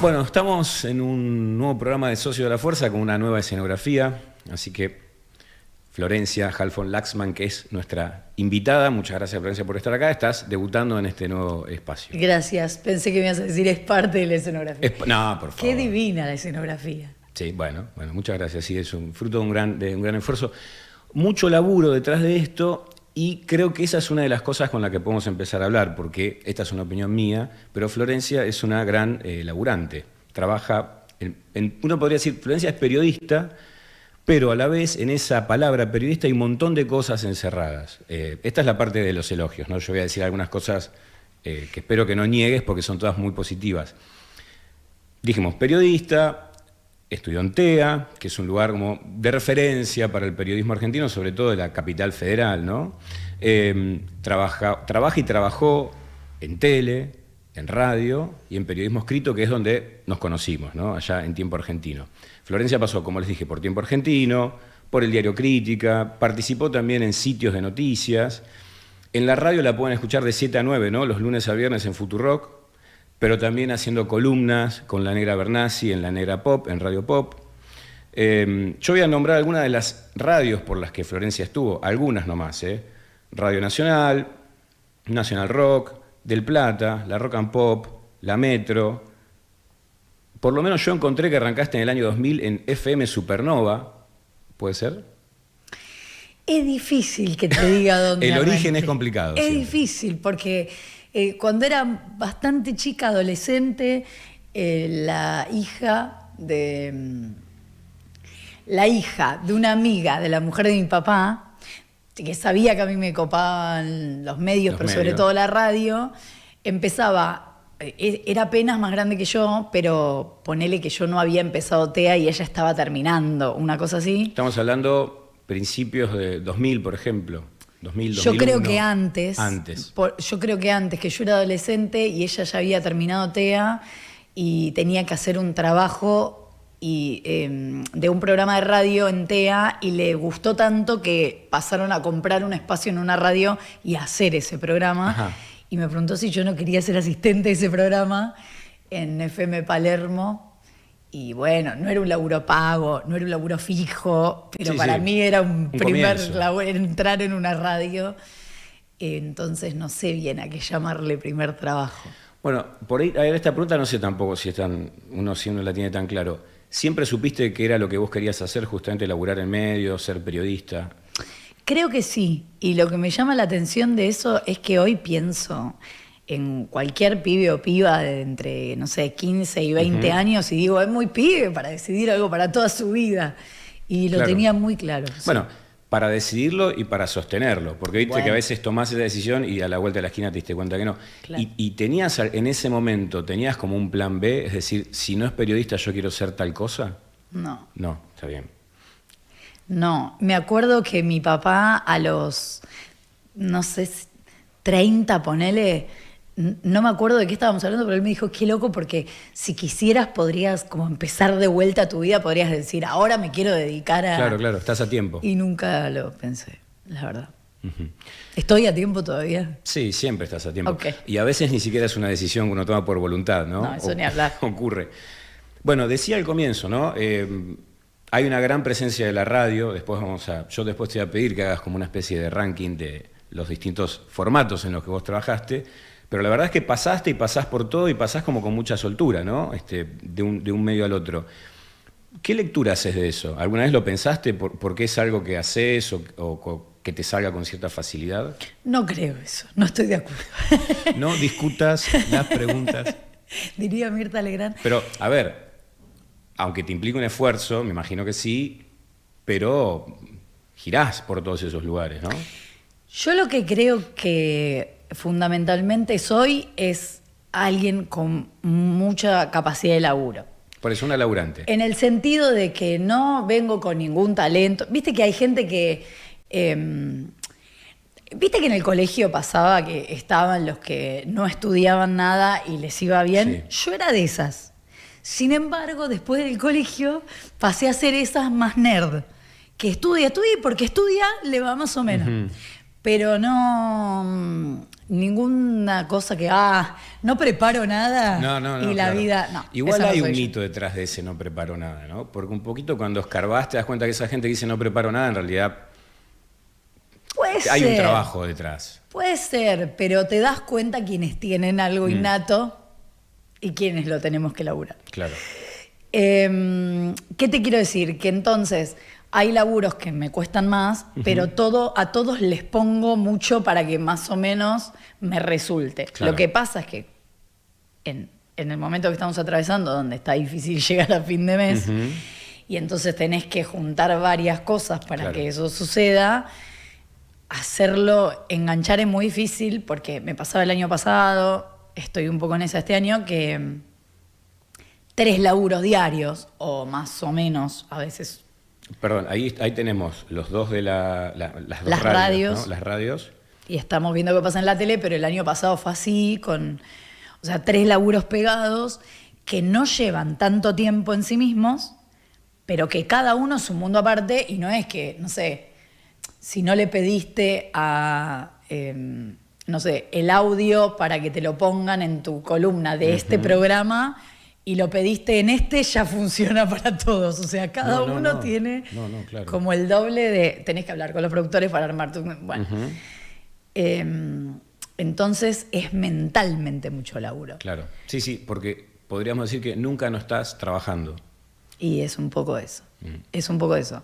Bueno, estamos en un nuevo programa de Socio de la Fuerza con una nueva escenografía, así que Florencia Halfon Laxman, que es nuestra invitada, muchas gracias Florencia por estar acá, estás debutando en este nuevo espacio. Gracias, pensé que me ibas a decir es parte de la escenografía. No, por favor. Qué divina la escenografía. Sí, bueno, muchas gracias, sí, es un fruto de un gran esfuerzo, mucho laburo detrás de esto. Y creo que esa es una de las cosas con las que podemos empezar a hablar, porque esta es una opinión mía, pero Florencia es una gran laburante. Trabaja, uno podría decir, Florencia es periodista, pero a la vez en esa palabra periodista hay un montón de cosas encerradas. Esta es la parte de los elogios, ¿no? Yo voy a decir algunas cosas que espero que no niegues, porque son todas muy positivas. Dijimos, periodista, estudió en TEA, que es un lugar como de referencia para el periodismo argentino, sobre todo de la capital federal, ¿no? Trabaja y trabajó en tele, en radio y en periodismo escrito, que es donde nos conocimos, ¿no? Allá en Tiempo Argentino. Florencia pasó, como les dije, por Tiempo Argentino, por el diario Crítica, participó también en sitios de noticias. En la radio la pueden escuchar de 7 a 9, ¿no? Los lunes a viernes en Futurock, pero también haciendo columnas con La Negra Bernasi en La Negra Pop, en Radio Pop. Yo voy a nombrar algunas de las radios por las que Florencia estuvo, algunas nomás, Radio Nacional, Nacional Rock, Del Plata, La Rock and Pop, La Metro. Por lo menos yo encontré que arrancaste en el año 2000 en FM Supernova, ¿puede ser? Es difícil que te diga dónde El origen arranqué. es complicado. Es siempre. Difícil, porque cuando era bastante chica, adolescente, la hija de una amiga de la mujer de mi papá, que sabía que a mí me copaban los medios, pero sobre todo la radio, empezaba, era apenas más grande que yo, pero ponele que yo no había empezado TEA y ella estaba terminando, una cosa así. Estamos hablando principios de 2000, por ejemplo. 2000, Yo 2001. creo que antes. Yo creo que antes, que yo era adolescente y ella ya había terminado TEA y tenía que hacer un trabajo de un programa de radio en TEA y le gustó tanto que pasaron a comprar un espacio en una radio y a hacer ese programa. Ajá. Y me preguntó si yo no quería ser asistente de ese programa en FM Palermo. Y bueno, no era un laburo pago, no era un laburo fijo, pero Sí, para sí. mí era un primer comienzo. laburo, entrar en una radio. Entonces no sé bien a qué llamarle primer trabajo. Bueno, por ahí, a ver, esta pregunta no sé tampoco si uno la tiene tan claro. ¿Siempre supiste que era lo que vos querías hacer, justamente laburar en medios, ser periodista? Creo que sí, y lo que me llama la atención de eso es que hoy pienso en cualquier pibe o piba de entre, no sé, 15 y 20 años y digo, es muy pibe para decidir algo para toda su vida. Y lo tenía muy claro. Sí. Bueno, para decidirlo y para sostenerlo, porque viste que a veces tomás esa decisión y a la vuelta de la esquina te diste cuenta que no. Claro. Y tenías, en ese momento, ¿tenías como un plan B? Es decir, si no es periodista yo quiero ser tal cosa. No. No, está bien. No, me acuerdo que mi papá a los, no sé, 30, ponele, no me acuerdo de qué estábamos hablando, pero él me dijo, qué loco, porque si quisieras podrías como empezar de vuelta tu vida, podrías decir, ahora me quiero dedicar a... Claro, estás a tiempo. Y nunca lo pensé, la verdad. ¿Estoy a tiempo todavía? Sí, siempre estás a tiempo. Okay. Y a veces ni siquiera es una decisión que uno toma por voluntad, ¿no? No, eso ni hablar. Ocurre. Bueno, decía al comienzo, ¿no? Hay una gran presencia de la radio, yo después te voy a pedir que hagas como una especie de ranking de los distintos formatos en los que vos trabajaste, pero la verdad es que pasaste y pasás por todo y pasás como con mucha soltura, ¿no? De un medio al otro. ¿Qué lectura haces de eso? ¿Alguna vez lo pensaste por qué es algo que haces o que te salga con cierta facilidad? No creo eso, no estoy de acuerdo. No discutas las preguntas. Diría Mirta Legrand. Pero, a ver, aunque te implique un esfuerzo, me imagino que sí, pero girás por todos esos lugares, ¿no? Yo lo que creo que fundamentalmente soy es alguien con mucha capacidad de laburo. Por eso, una laburante. En el sentido de que no vengo con ningún talento. Viste que hay gente que... viste que en el colegio pasaba que estaban los que no estudiaban nada y les iba bien. Sí. Yo era de esas. Sin embargo, después del colegio pasé a ser esas más nerd. Que estudia, porque estudia le va más o menos. Pero no ninguna cosa que, no preparo nada y la claro. vida, no. Igual no hay un yo. mito detrás de ese no preparo nada, ¿no? Porque un poquito cuando escarbás te das cuenta que esa gente que dice no preparo nada, en realidad hay un trabajo detrás. Puede ser, pero te das cuenta quienes tienen algo innato y quienes lo tenemos que laburar. Claro. ¿Qué te quiero decir? Que entonces hay laburos que me cuestan más, pero a todos les pongo mucho para que más o menos me resulte. Claro. Lo que pasa es que en el momento que estamos atravesando, donde está difícil llegar a fin de mes, y entonces tenés que juntar varias cosas para que eso suceda, hacerlo, enganchar es muy difícil, porque me pasaba el año pasado, estoy un poco en esa este año, que 3 laburos diarios, o más o menos, a veces. Perdón, ahí tenemos los dos de las dos radios, ¿no? Las radios. Y estamos viendo qué pasa en la tele, pero el año pasado fue así, o sea, 3 laburos pegados que no llevan tanto tiempo en sí mismos, pero que cada uno es un mundo aparte, y no es que, no sé, si no le pediste a, no sé, el audio para que te lo pongan en tu columna de este programa y lo pediste en ya funciona para todos. O sea, cada uno tiene claro. como el doble de... Tenés que hablar con los productores para armar tu... Bueno. Entonces es mentalmente mucho laburo. Claro. Sí, porque podríamos decir que nunca no estás trabajando. Y es un poco eso. Es un poco eso.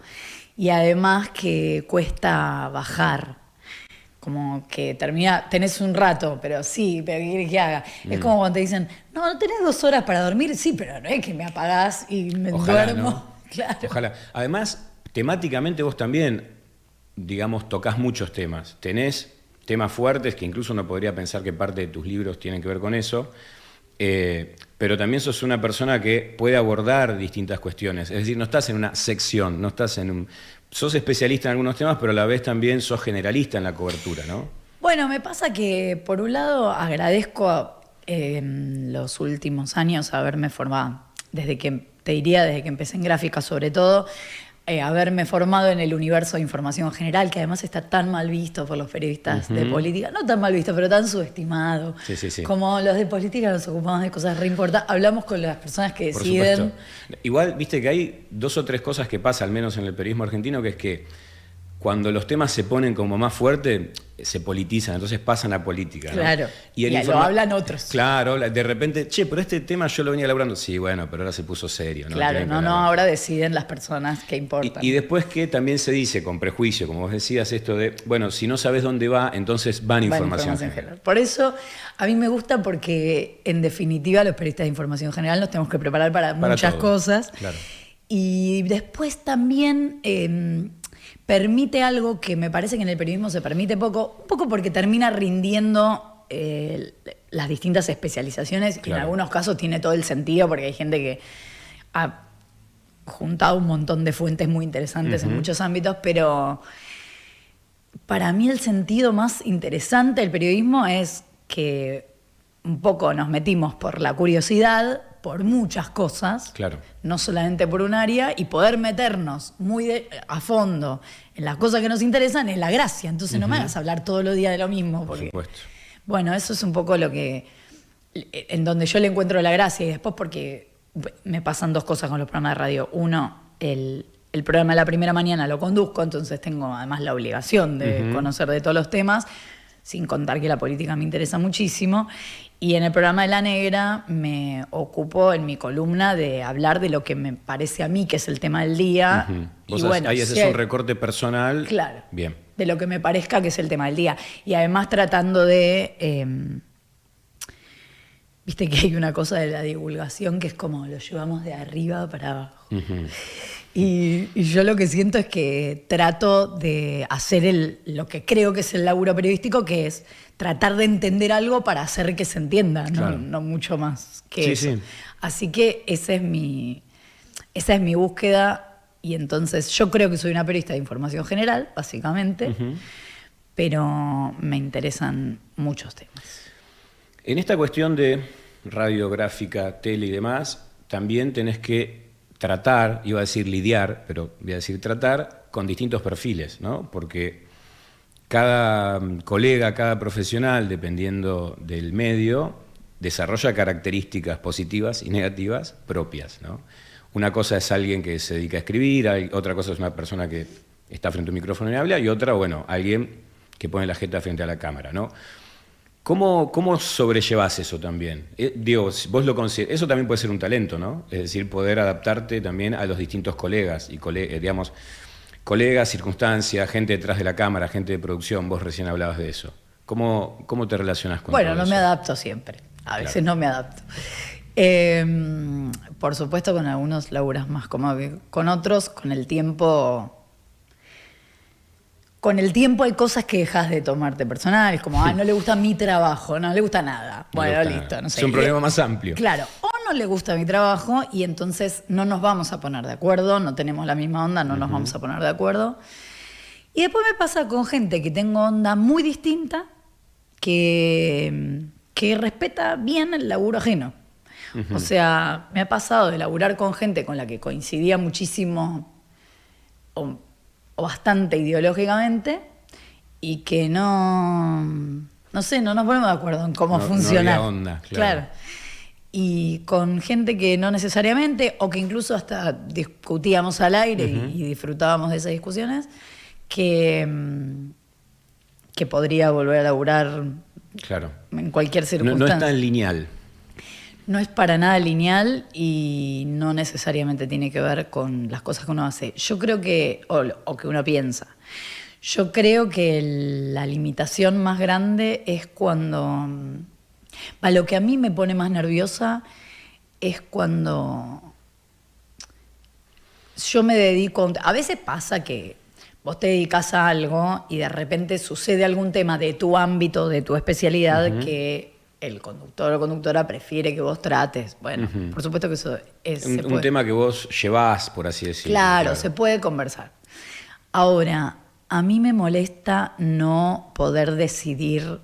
Y además que cuesta bajar. Como que tenés un rato, pero sí, pero ¿qué quieres que haga? Es como cuando te dicen, no tenés 2 horas para dormir, sí, pero no es que me apagás y me duermo. ¿No? Claro. Ojalá. Además, temáticamente vos también, digamos, tocas muchos temas. Tenés temas fuertes que incluso uno podría pensar que parte de tus libros tienen que ver con eso, pero también sos una persona que puede abordar distintas cuestiones. Es decir, no estás en una sección, no estás en un... Sos especialista en algunos temas, pero a la vez también sos generalista en la cobertura, ¿no? Bueno, me pasa que, por un lado, agradezco los últimos años haberme formado, desde que empecé en gráfica sobre todo, haberme formado en el universo de información general, que además está tan mal visto por los periodistas de política, no tan mal visto, pero tan subestimado. Sí. Como los de política nos ocupamos de cosas re importantes, hablamos con las personas que Por deciden. supuesto. Igual, viste que hay 2 o 3 cosas que pasa, al menos en el periodismo argentino, que es que cuando los temas se ponen como más fuertes, se politizan, entonces pasan a política, ¿no? Claro, y lo hablan otros. Claro, de repente, pero este tema yo lo venía elaborando. Sí, bueno, pero ahora se puso serio, ¿no? Claro, ahora deciden las personas que importan. Y después que también se dice, con prejuicio, como vos decías, esto de, bueno, si no sabes dónde va, entonces van información general. Por eso a mí me gusta, porque en definitiva los periodistas de información general nos tenemos que preparar para muchas cosas. Claro. Y después también... permite algo que me parece que en el periodismo se permite poco, un poco porque termina rindiendo las distintas especializaciones. Claro. En algunos casos tiene todo el sentido, porque hay gente que ha juntado un montón de fuentes muy interesantes en muchos ámbitos, pero para mí el sentido más interesante del periodismo es que un poco nos metimos por la curiosidad, por muchas cosas, claro, no solamente por un área, y poder meternos muy a fondo en las cosas que nos interesan es la gracia. Entonces no me hagas hablar todos los días de lo mismo. Porque, por supuesto. Bueno, eso es un poco lo que... en donde yo le encuentro la gracia, y después porque me pasan 2 cosas con los programas de radio. Uno, el programa de la primera mañana lo conduzco, entonces tengo además la obligación de conocer de todos los temas, sin contar que la política me interesa muchísimo. Y en el programa de La Negra me ocupo en mi columna de hablar de lo que me parece a mí que es el tema del día. Y bueno, ahí haces un recorte personal. Claro. Bien. De lo que me parezca que es el tema del día. Y además tratando de... viste que hay una cosa de la divulgación que es como lo llevamos de arriba para abajo. Y yo lo que siento es que trato de hacer lo que creo que es el laburo periodístico, que es tratar de entender algo para hacer que se entienda, claro, no mucho más que eso. Sí. Así que esa es mi búsqueda, y entonces yo creo que soy una periodista de información general, básicamente, pero me interesan muchos temas. En esta cuestión de radiográfica, tele y demás, también tenés que tratar, iba a decir lidiar, pero voy a decir tratar, con distintos perfiles, ¿no? Porque cada colega, cada profesional, dependiendo del medio, desarrolla características positivas y negativas propias, ¿no? Una cosa es alguien que se dedica a escribir, otra cosa es una persona que está frente a un micrófono y habla, y otra, bueno, alguien que pone la jeta frente a la cámara, ¿no? ¿Cómo sobrellevas eso también? Digo, vos lo considerás, eso también puede ser un talento, ¿no? Es decir, poder adaptarte también a los distintos colegas, y digamos, colegas, circunstancias, gente detrás de la cámara, gente de producción, vos recién hablabas de eso. ¿Cómo te relacionás con todo eso? Bueno, no me adapto siempre, a veces no me adapto. Por supuesto, con algunos laburas más cómodo que con otros. Con el tiempo hay cosas que dejas de tomarte personal, como, no le gusta mi trabajo, no le gusta nada. Bueno, listo, no sé. Es un problema más amplio. Claro, o no le gusta mi trabajo y entonces no nos vamos a poner de acuerdo, no tenemos la misma onda, no nos vamos a poner de acuerdo. Y después me pasa con gente que tengo onda muy distinta, que respeta bien el laburo ajeno. O sea, me ha pasado de laburar con gente con la que coincidía muchísimo o bastante ideológicamente y que no sé, no nos ponemos de acuerdo en cómo funcionar. No había onda, claro. Y con gente que no necesariamente, o que incluso hasta discutíamos al aire y disfrutábamos de esas discusiones, que podría volver a laburar en cualquier circunstancia. No es tan lineal. No es para nada lineal y no necesariamente tiene que ver con las cosas que uno hace. Yo creo que, o que uno piensa, yo creo que la limitación más grande es cuando... lo que a mí me pone más nerviosa es cuando yo me dedico... A veces pasa que vos te dedicas a algo y de repente sucede algún tema de tu ámbito, de tu especialidad, que el conductor o conductora prefiere que vos trates. Bueno, por supuesto que eso es... Un tema que vos llevás, por así decirlo. Claro, se puede conversar. Ahora, a mí me molesta no poder decidir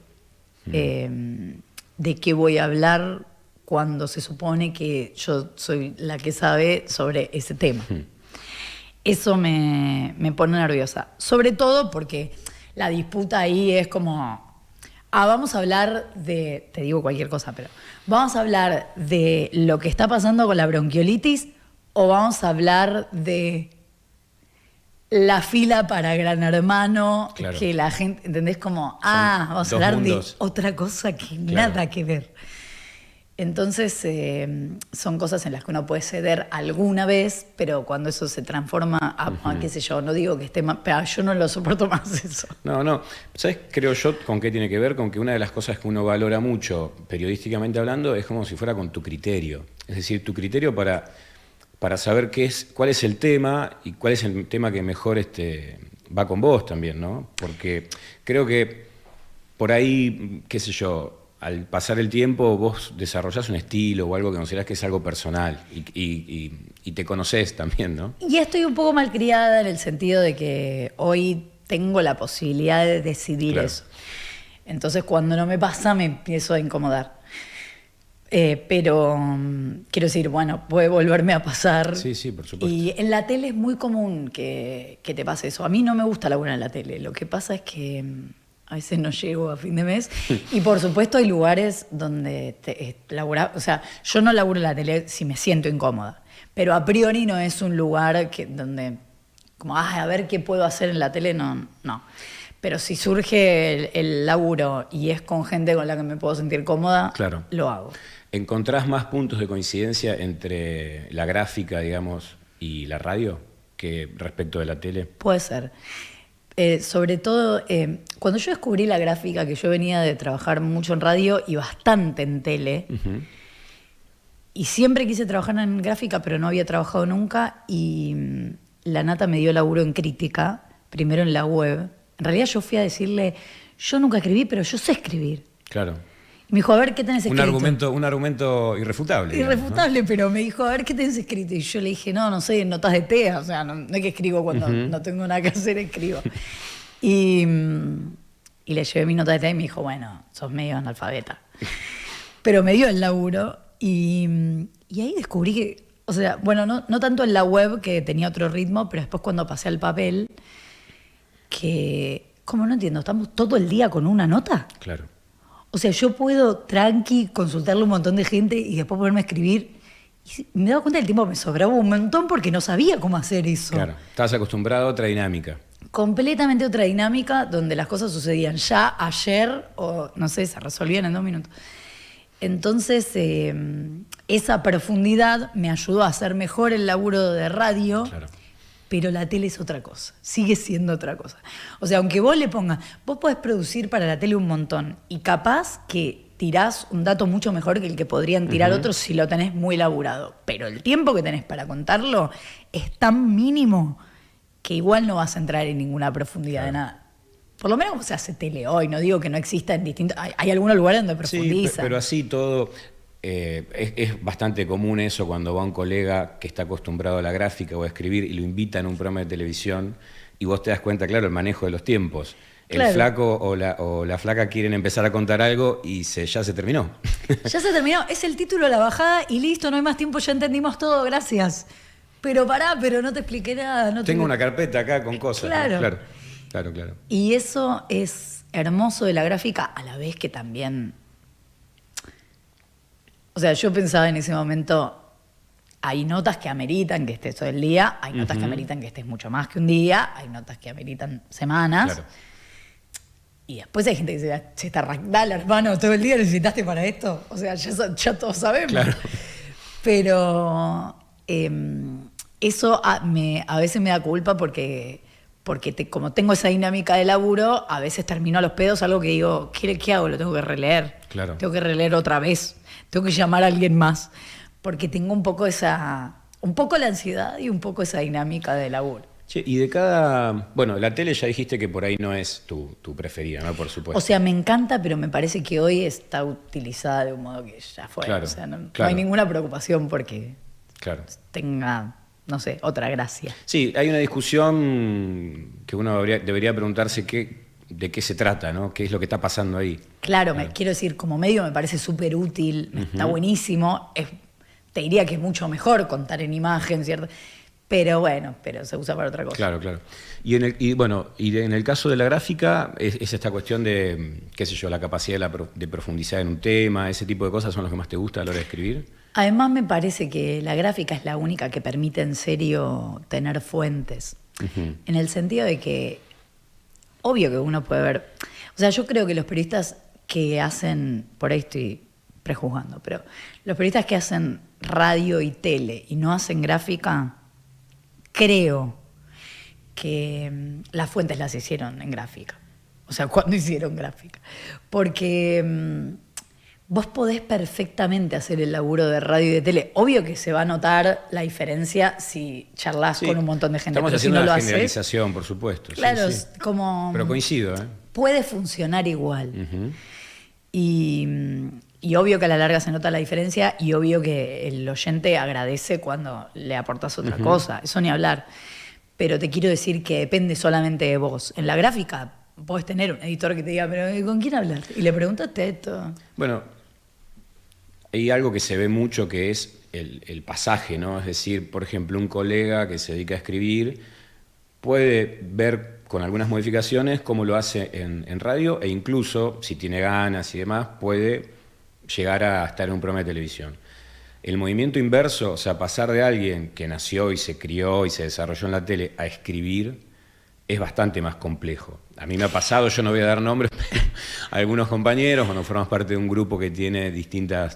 de qué voy a hablar cuando se supone que yo soy la que sabe sobre ese tema. Eso me pone nerviosa. Sobre todo porque la disputa ahí es como... vamos a hablar de... Te digo cualquier cosa, pero... ¿Vamos a hablar de lo que está pasando con la bronquiolitis o vamos a hablar de la fila para Gran Hermano? Claro. Que la gente... ¿Entendés? Como, vamos a hablar de otra cosa que nada que ver. Entonces, son cosas en las que uno puede ceder alguna vez, pero cuando eso se transforma a qué sé yo, no digo que esté mal, pero yo no lo soporto más eso. No. ¿Sabes? Creo yo con qué tiene que ver, con que una de las cosas que uno valora mucho, periodísticamente hablando, es como si fuera con tu criterio. Es decir, tu criterio para saber cuál es el tema y cuál es el tema que mejor va con vos también, ¿no? Porque creo que por ahí, qué sé yo, al pasar el tiempo vos desarrollás un estilo o algo que considerás que es algo personal y te conocés también, ¿no? Y estoy un poco malcriada en el sentido de que hoy tengo la posibilidad de decidir eso. Entonces cuando no me pasa me empiezo a incomodar. Pero quiero decir, bueno, puede volverme a pasar. Sí, por supuesto. Y en la tele es muy común que te pase eso. A mí no me gusta laburar en la tele. Lo que pasa es que... a veces no llego a fin de mes. Y por supuesto hay lugares donde laburar, o sea, yo no laburo en la tele si me siento incómoda, pero a priori no es un lugar donde, como, a ver qué puedo hacer en la tele, no. Pero si surge el laburo y es con gente con la que me puedo sentir cómoda, lo hago. ¿Encontrás más puntos de coincidencia entre la gráfica, digamos, y la radio que respecto de la tele? Puede ser. Sobre todo, cuando yo descubrí la gráfica, que yo venía de trabajar mucho en radio y bastante en tele, y siempre quise trabajar en gráfica, pero no había trabajado nunca, y la Nata me dio laburo en crítica, primero en la web. En realidad yo fui a decirle, yo nunca escribí, pero yo sé escribir. Claro. Y me dijo, a ver, ¿qué tenés escrito? Un argumento irrefutable. Irrefutable, ¿no? Pero me dijo, a ver, ¿qué tenés escrito? Y yo le dije, no sé, notas de TEA. O sea, no es que escribo cuando no tengo nada que hacer, escribo. Y le llevé mi nota de TEA y me dijo, bueno, sos medio analfabeta. Pero me dio el laburo y ahí descubrí que, o sea, bueno, no tanto en la web, que tenía otro ritmo, pero después cuando pasé al papel, que ¿Cómo no entiendo? ¿Estamos todo el día con una nota? Claro. O sea, yo puedo tranqui consultarle a un montón de gente y después ponerme a escribir. Y me daba cuenta del tiempo que me sobraba un montón porque no sabía cómo hacer eso. Claro. Estabas acostumbrado a otra dinámica. Completamente otra dinámica donde las cosas sucedían ya ayer o, no sé, se resolvían en 2 minutos. Entonces, esa profundidad me ayudó a hacer mejor el laburo de radio. Claro. Pero la tele es otra cosa, sigue siendo otra cosa. O sea, aunque vos le pongas, vos podés producir para la tele un montón y capaz que tirás un dato mucho mejor que el que podrían tirar otros si lo tenés muy elaborado. Pero el tiempo que tenés para contarlo es tan mínimo que igual no vas a entrar en ninguna profundidad de nada. Por lo menos como se hace tele hoy, no digo que no exista en distintos... Hay algunos lugares donde profundizan. Sí, pero así todo... es bastante común eso cuando va un colega que está acostumbrado a la gráfica o a escribir y lo invita en un programa de televisión y vos te das cuenta, claro, el manejo de los tiempos. Claro. El flaco o la flaca quieren empezar a contar algo y ya se terminó. Ya se terminó, es el título de la bajada y listo, no hay más tiempo, ya entendimos todo, gracias. Pero pero no te expliqué nada. Tengo una carpeta acá con cosas. Claro. ¿No? Claro. Y eso es hermoso de la gráfica, a la vez que también... O sea, yo pensaba en ese momento, hay notas que ameritan que estés todo el día, hay notas que ameritan que estés mucho más que un día, hay notas que ameritan semanas. Claro. Y después hay gente que dice, che, está ragdal, hermano, todo el día necesitaste para esto. O sea, ya todos sabemos. Claro. Pero eso a veces me da culpa porque como tengo esa dinámica de laburo, a veces termino a los pedos algo que digo, ¿qué hago? Lo tengo que releer. Claro. Tengo que releer otra vez. Tengo que llamar a alguien más. Porque tengo un poco la ansiedad y un poco esa dinámica de laburo. Che, y bueno, la tele ya dijiste que por ahí no es tu preferida, ¿no? Por supuesto. O sea, me encanta, pero me parece que hoy está utilizada de un modo que ya fue. Claro, o sea, no claro. hay ninguna preocupación porque Claro. tenga, no sé, otra gracia. Sí, hay una discusión que uno debería preguntarse de qué se trata, ¿no? ¿Qué es lo que está pasando ahí? Claro, quiero decir, como medio me parece súper útil, está buenísimo. Te diría que es mucho mejor contar en imagen, ¿cierto? Pero bueno, se usa para otra cosa. Claro. Y en el caso de la gráfica, es esta cuestión de, qué sé yo, la capacidad de profundizar en un tema, ese tipo de cosas son los que más te gusta a la hora de escribir. Además, me parece que la gráfica es la única que permite en serio tener fuentes. En el sentido de que, obvio que uno puede ver... O sea, yo creo que los periodistas que hacen... Por ahí estoy prejuzgando, pero los periodistas que hacen radio y tele y no hacen gráfica, creo que las fuentes las hicieron en gráfica. O sea, ¿cuándo hicieron gráfica? Porque... vos podés perfectamente hacer el laburo de radio y de tele. Obvio que se va a notar la diferencia si charlas con un montón de gente. Estamos pero haciendo si no una lo generalización, por supuesto. Claro, sí. como... Pero coincido, ¿eh? Puede funcionar igual. Y obvio que a la larga se nota la diferencia y obvio que el oyente agradece cuando le aportas otra cosa. Eso ni hablar. Pero te quiero decir que depende solamente de vos. En la gráfica podés tener un editor que te diga, pero ¿con quién hablas? Y le preguntaste esto. Bueno, hay algo que se ve mucho que es el pasaje, ¿no? Es decir, por ejemplo, un colega que se dedica a escribir puede ver con algunas modificaciones cómo lo hace en radio e incluso, si tiene ganas y demás, puede llegar a estar en un programa de televisión. El movimiento inverso, o sea, pasar de alguien que nació y se crió y se desarrolló en la tele a escribir, es bastante más complejo. A mí me ha pasado, yo no voy a dar nombres, pero algunos compañeros, cuando formamos parte de un grupo que tiene distintos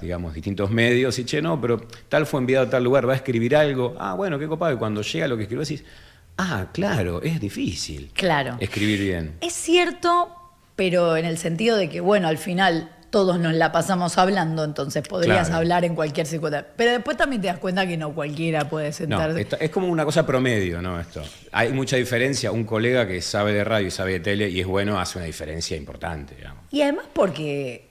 medios, y che, no, pero tal fue enviado a tal lugar, va a escribir algo, bueno, qué copado, y cuando llega lo que escribió decís, claro, es difícil escribir bien. Es cierto, pero en el sentido de que, bueno, al final todos nos la pasamos hablando, entonces podrías hablar en cualquier circunstancia. Pero después también te das cuenta que no cualquiera puede sentarse. No, es como una cosa promedio, ¿no? Esto. Hay mucha diferencia. Un colega que sabe de radio y sabe de tele y es bueno hace una diferencia importante, digamos. Y además porque,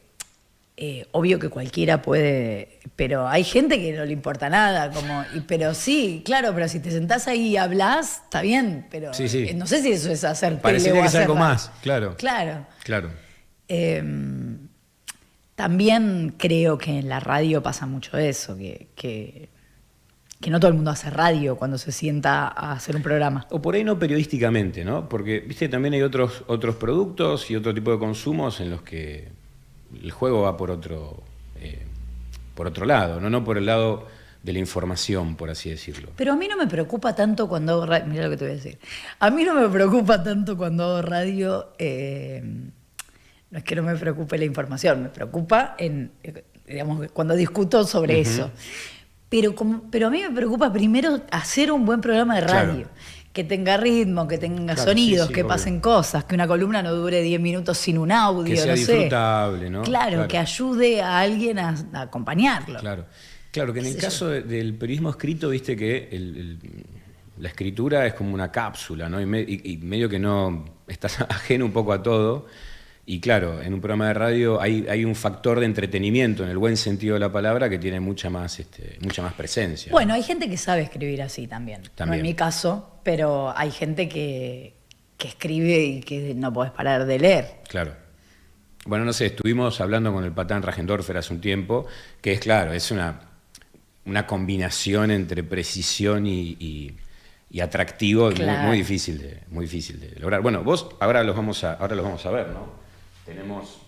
obvio que cualquiera puede, pero hay gente que no le importa nada. Pero sí, claro, pero si te sentás ahí y hablás, está bien, pero sí. No sé si eso es hacer tele Parecería o que es algo radio. más, claro. Claro. También creo que en la radio pasa mucho eso, que que no todo el mundo hace radio cuando se sienta a hacer un programa. O por ahí no periodísticamente, ¿no? Porque, viste, también hay otros productos y otro tipo de consumos en los que el juego va por otro lado, no por el lado de la información, por así decirlo. Pero a mí no me preocupa tanto cuando hago radio. Mirá lo que te voy a decir. A mí no me preocupa tanto cuando hago radio. No es que no me preocupe la información, me preocupa digamos, cuando discuto sobre eso. Pero a mí me preocupa primero hacer un buen programa de radio. Claro. Que tenga ritmo, que tenga sonidos, que pasen cosas, que una columna no dure 10 minutos sin un audio, que sea disfrutable, ¿no? Claro, que ayude a alguien a acompañarlo. Claro, que en el caso del periodismo escrito, viste que la escritura es como una cápsula, ¿no? Y medio que no estás ajeno un poco a todo. Y claro, en un programa de radio hay un factor de entretenimiento, en el buen sentido de la palabra, que tiene mucha más presencia. Bueno, ¿no? Hay gente que sabe escribir así también. No en mi caso, pero hay gente que escribe y que no podés parar de leer. Claro. Bueno, no sé, estuvimos hablando con el Patán Rajendorfer hace un tiempo, que es una combinación entre precisión y atractivo, claro. muy difícil de lograr. Bueno, vos ahora los vamos a ver, ¿no? Tenemos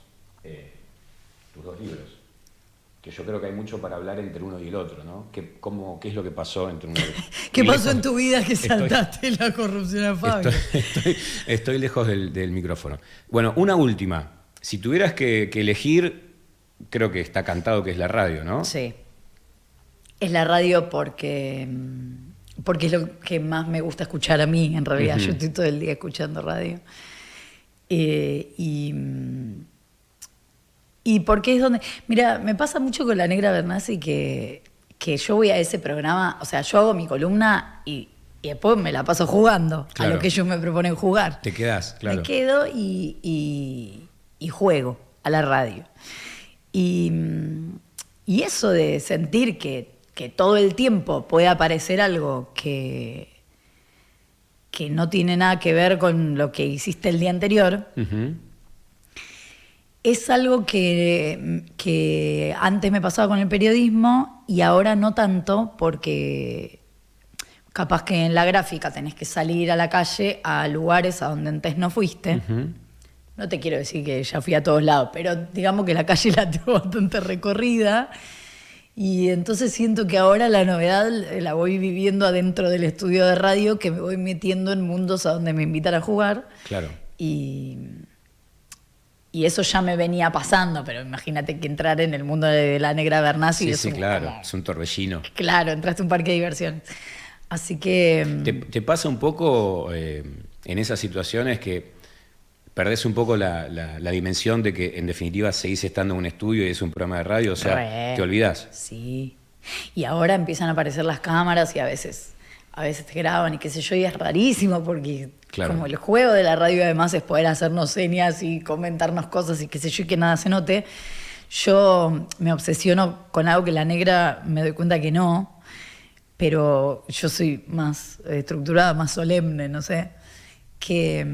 tus 2 libros, que yo creo que hay mucho para hablar entre uno y el otro, ¿no? ¿Qué es lo que pasó entre uno y el otro? ¿Qué pasó en tu vida que saltaste la corrupción a Fabio? Estoy lejos del micrófono. Bueno, una última. Si tuvieras que elegir, creo que está cantado que es la radio, ¿no? Sí. Es la radio porque es lo que más me gusta escuchar a mí, en realidad. Yo estoy todo el día escuchando radio. Y porque es donde... Mira, me pasa mucho con la Negra Bernasi que yo voy a ese programa, o sea, yo hago mi columna y después me la paso jugando, claro, a lo que ellos me proponen jugar. Te quedás, claro. Me quedo y juego a la radio. Y eso de sentir que todo el tiempo puede aparecer algo que no tiene nada que ver con lo que hiciste el día anterior, es algo que antes me pasaba con el periodismo y ahora no tanto, porque capaz que en la gráfica tenés que salir a la calle a lugares a donde antes no fuiste. No te quiero decir que ya fui a todos lados, pero digamos que la calle la tengo bastante recorrida. Y entonces siento que ahora la novedad la voy viviendo adentro del estudio de radio, que me voy metiendo en mundos a donde me invitan a jugar. Claro. Y eso ya me venía pasando, pero imagínate que entrar en el mundo de la Negra Bernasi sí, claro, es un torbellino. Claro, entraste a un parque de diversiones. Así que... ¿Te pasa un poco en esas situaciones que perdés un poco la dimensión de que en definitiva seguís estando en un estudio y es un programa de radio? O sea, ¿te olvidás? Sí. Y ahora empiezan a aparecer las cámaras y a veces te graban y qué sé yo, y es rarísimo porque claro, como el juego de la radio además es poder hacernos señas y comentarnos cosas y qué sé yo, y que nada se note. Yo me obsesiono con algo que la Negra me doy cuenta que no, pero yo soy más estructurada, más solemne, no sé, que...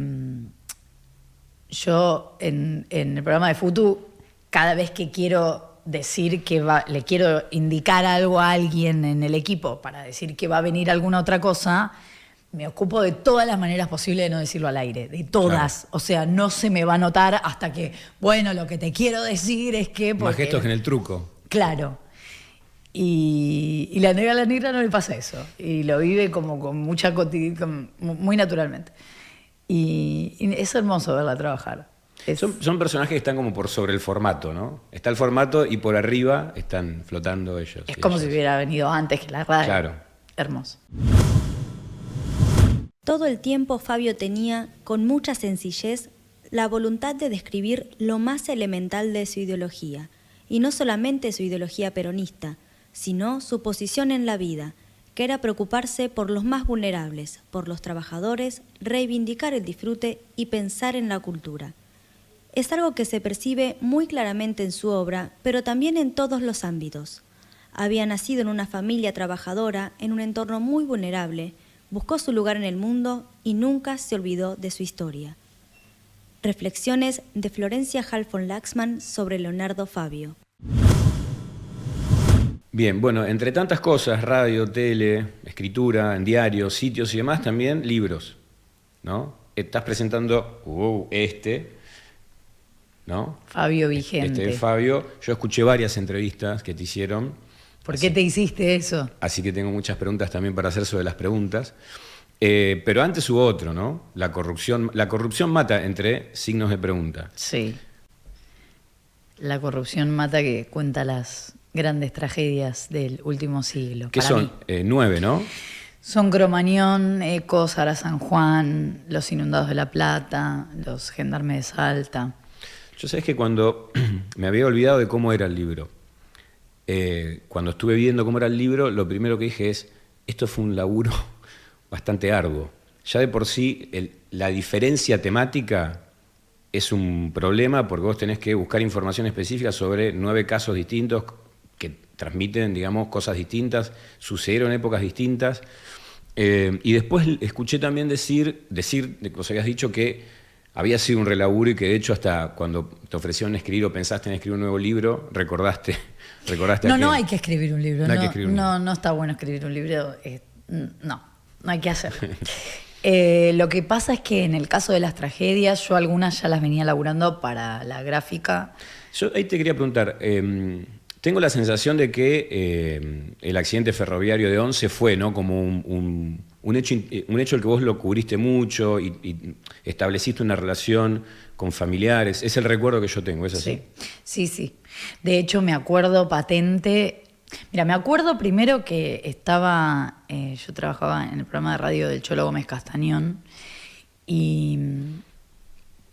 Yo en el programa de Futu, cada vez que quiero decir que le quiero indicar algo a alguien en el equipo para decir que va a venir alguna otra cosa, me ocupo de todas las maneras posibles de no decirlo al aire, de todas. Claro. O sea, no se me va a notar hasta que, bueno, lo que te quiero decir es que... Más gestos que en el truco. Claro. Y la Negra no le pasa eso. Y lo vive como con mucha muy naturalmente. Y es hermoso verla trabajar. Son personajes que están como por sobre el formato, ¿no? Está el formato y por arriba están flotando ellos. Es como si hubiera venido antes que la radio. Claro. Hermoso. Todo el tiempo Fabio tenía, con mucha sencillez, la voluntad de describir lo más elemental de su ideología, y no solamente su ideología peronista, sino su posición en la vida, que era preocuparse por los más vulnerables, por los trabajadores, reivindicar el disfrute y pensar en la cultura. Es algo que se percibe muy claramente en su obra, pero también en todos los ámbitos. Había nacido en una familia trabajadora, en un entorno muy vulnerable, buscó su lugar en el mundo y nunca se olvidó de su historia. Reflexiones de Florencia Hall von Laxmann sobre Leonardo Fabio. Bien, bueno, entre tantas cosas, radio, tele, escritura, en diarios, sitios y demás, también libros, ¿no? Estás presentando ¿no? Fabio Vigente. Este es Fabio. Yo escuché varias entrevistas que te hicieron. ¿Por qué te hiciste eso? Así que tengo muchas preguntas también para hacer sobre las preguntas. Pero antes hubo otro, ¿no? La corrupción mata, entre signos de pregunta. Sí. La corrupción mata, que cuenta las grandes tragedias del último siglo. ¿Qué son? 9, ¿no? Son Cromañón, Ecos, Sara San Juan, Los Inundados de La Plata, Los Gendarmes de Salta. Yo sabés que cuando me había olvidado de cómo era el libro, cuando estuve viendo cómo era el libro, lo primero que dije es, esto fue un laburo bastante arduo. Ya de por sí, la diferencia temática es un problema porque vos tenés que buscar información específica sobre 9 casos distintos que transmiten, digamos, cosas distintas, sucedieron en épocas distintas. Y después escuché también decir, vos habías dicho que había sido un relaburo y que de hecho hasta cuando te ofrecieron escribir o pensaste en escribir un nuevo libro, recordaste No hay que escribir un libro. No está bueno escribir un libro. No hay que hacerlo. Lo que pasa es que en el caso de las tragedias, yo algunas ya las venía laburando para la gráfica. Yo ahí te quería preguntar, tengo la sensación de que el accidente ferroviario de Once fue, ¿no?, como un hecho el que vos lo cubriste mucho y estableciste una relación con familiares. Es el recuerdo que yo tengo, ¿es así? Sí. De hecho, me acuerdo patente. Mira, me acuerdo primero que yo trabajaba en el programa de radio del Cholo Gómez Castañón y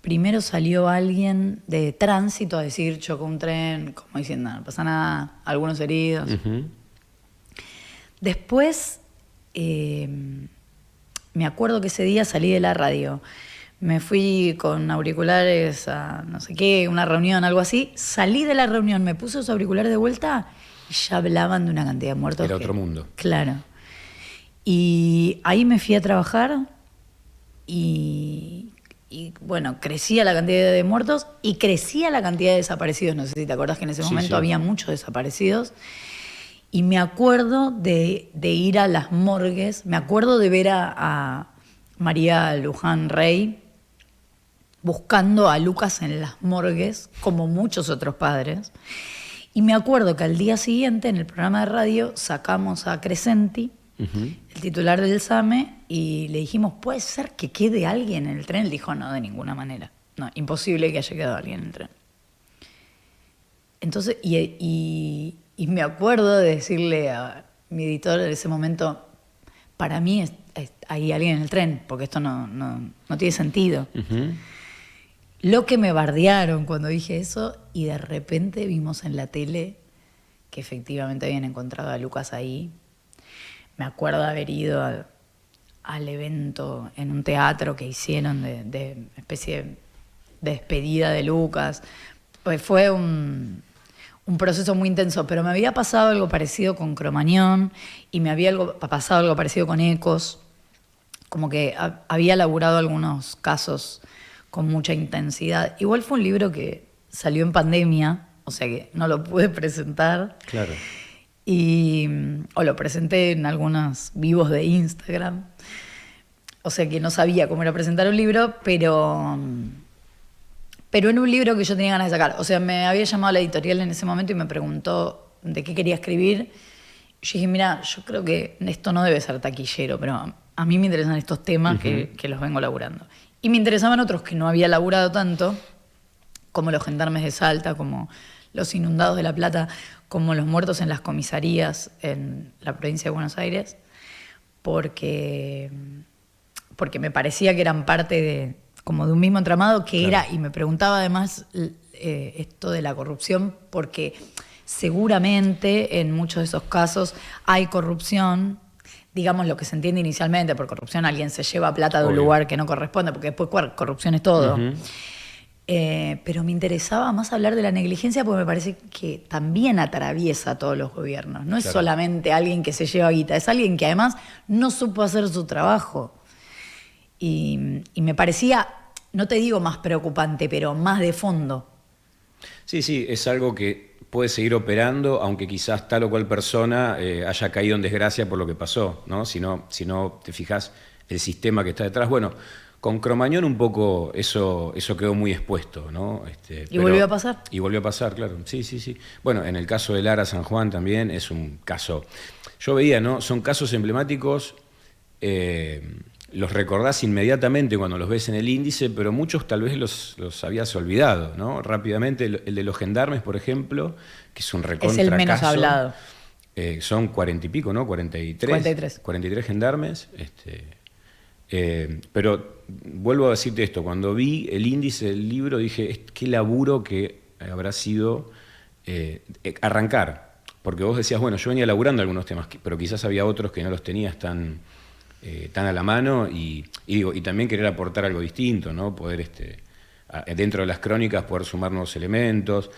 primero salió alguien de tránsito a decir chocó un tren, como diciendo, no pasa nada, algunos heridos. Uh-huh. Después, me acuerdo que ese día salí de la radio, me fui con auriculares a no sé qué, una reunión, algo así, salí de la reunión, me puse los auriculares de vuelta y ya hablaban de una cantidad de muertos. Era otro mundo. Claro. Y ahí me fui a trabajar y bueno, crecía la cantidad de muertos y crecía la cantidad de desaparecidos. No sé si te acordás que en ese momento había muchos desaparecidos. Y me acuerdo de ir a las morgues, me acuerdo de ver a María Luján Rey buscando a Lucas en las morgues, como muchos otros padres. Y me acuerdo que al día siguiente, en el programa de radio, sacamos a Crescenti, uh-huh, el titular del SAME, y le dijimos, ¿puede ser que quede alguien en el tren? Él dijo, no, de ninguna manera. No, imposible que haya quedado alguien en el tren. Entonces, y me acuerdo de decirle a mi editor en ese momento, para mí hay alguien en el tren, porque esto no tiene sentido. Uh-huh. Lo que me bardearon cuando dije eso, y de repente vimos en la tele que efectivamente habían encontrado a Lucas ahí. Me acuerdo de haber ido al evento en un teatro que hicieron de especie de despedida de Lucas. Pues fue un proceso muy intenso, pero me había pasado algo parecido con Cromañón y me había pasado algo parecido con Ecos, como que había laburado algunos casos con mucha intensidad. Igual fue un libro que salió en pandemia, o sea que no lo pude presentar. Claro. O lo presenté en algunos vivos de Instagram. O sea que no sabía cómo era presentar un libro, pero en un libro que yo tenía ganas de sacar. O sea, me había llamado a la editorial en ese momento y me preguntó de qué quería escribir. Yo dije, mira, yo creo que esto no debe ser taquillero, pero a mí me interesan estos temas, uh-huh, que los vengo laburando. Y me interesaban otros que no había laburado tanto, como Los Gendarmes de Salta, como Los Inundados de La Plata, como Los Muertos en las Comisarías en la provincia de Buenos Aires, porque me parecía que eran parte como de un mismo entramado que claro, era, y me preguntaba además esto de la corrupción, porque seguramente en muchos de esos casos hay corrupción, digamos lo que se entiende inicialmente por corrupción, alguien se lleva plata de un lugar que no corresponde, porque después corrupción es todo. Uh-huh. Pero me interesaba más hablar de la negligencia porque me parece que también atraviesa a todos los gobiernos. No es claro, solamente alguien que se lleva guita, es alguien que además no supo hacer su trabajo. Y me parecía, no te digo más preocupante, pero más de fondo. Sí, es algo que puede seguir operando, aunque quizás tal o cual persona haya caído en desgracia por lo que pasó, ¿no? Si no te fijas el sistema que está detrás. Bueno, con Cromañón un poco eso quedó muy expuesto, ¿no? ¿Y volvió a pasar? Y volvió a pasar, claro. Sí. Bueno, en el caso de Lara San Juan también es un caso. Yo veía, ¿no? Son casos emblemáticos, los recordás inmediatamente cuando los ves en el índice, pero muchos tal vez los habías olvidado, ¿no? Rápidamente, el de los gendarmes, por ejemplo, que es un recontra Es el menos caso. hablado. Son 40 y pico, ¿no? 43 gendarmes. Pero vuelvo a decirte esto, cuando vi el índice del libro dije, qué laburo que habrá sido arrancar. Porque vos decías, bueno, yo venía laburando algunos temas, pero quizás había otros que no los tenías tan a la mano y también querer aportar algo distinto, ¿no? Poder, dentro de las crónicas, poder sumar nuevos elementos.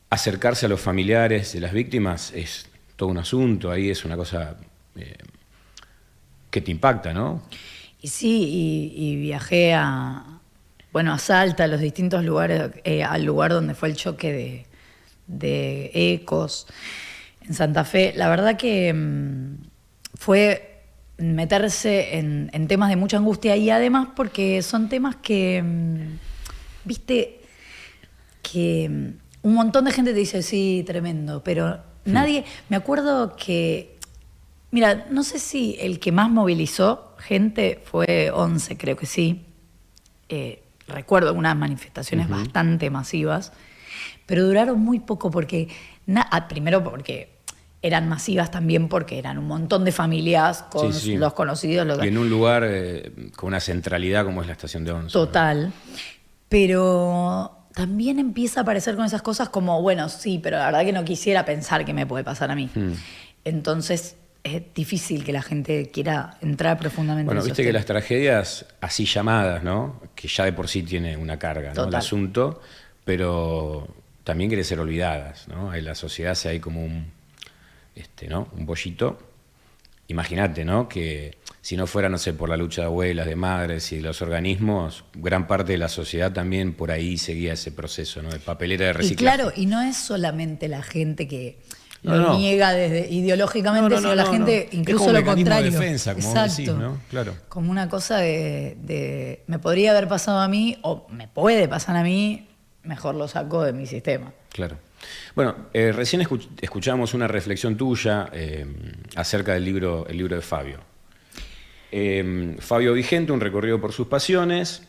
Acercarse a los familiares de las víctimas es todo un asunto, ahí es una cosa que te impacta, ¿no? Y sí, y viajé a Salta, a los distintos lugares, al lugar donde fue el choque de Ecos, en Santa Fe. La verdad que fue meterse en temas de mucha angustia y además porque son temas que, viste, que un montón de gente te dice, sí, tremendo, pero nadie, me acuerdo que, mira, no sé si el que más movilizó gente fue 11, creo que sí. Recuerdo algunas manifestaciones bastante masivas, pero duraron muy poco porque, primero porque eran masivas también porque eran un montón de familias con los conocidos. Y en un lugar con una centralidad como es la estación de 11. Total. ¿No? Pero también empieza a aparecer con esas cosas como, bueno, sí, pero la verdad que no quisiera pensar que me puede pasar a mí. Entonces es difícil que la gente quiera entrar profundamente en eso. Bueno, viste que las tragedias así llamadas, ¿no? Que ya de por sí tiene una carga, ¿no? El asunto, pero también quiere ser olvidadas, ¿no? En la sociedad se hay como un bollito. Imagínate, ¿no? Que si no fuera, no sé, por la lucha de abuelas, de madres y de los organismos, gran parte de la sociedad también por ahí seguía ese proceso, ¿no? De papelera de reciclaje. Y claro, y no es solamente la gente que lo niega desde ideológicamente, sino la gente incluso es como lo contrario. De defensa, como exacto. Decís, ¿no? Claro. Como una cosa de me podría haber pasado a mí o me puede pasar a mí, mejor lo saco de mi sistema. Claro. Bueno, recién escuchamos una reflexión tuya acerca del libro de Fabio. Fabio Vigente, un recorrido por sus pasiones,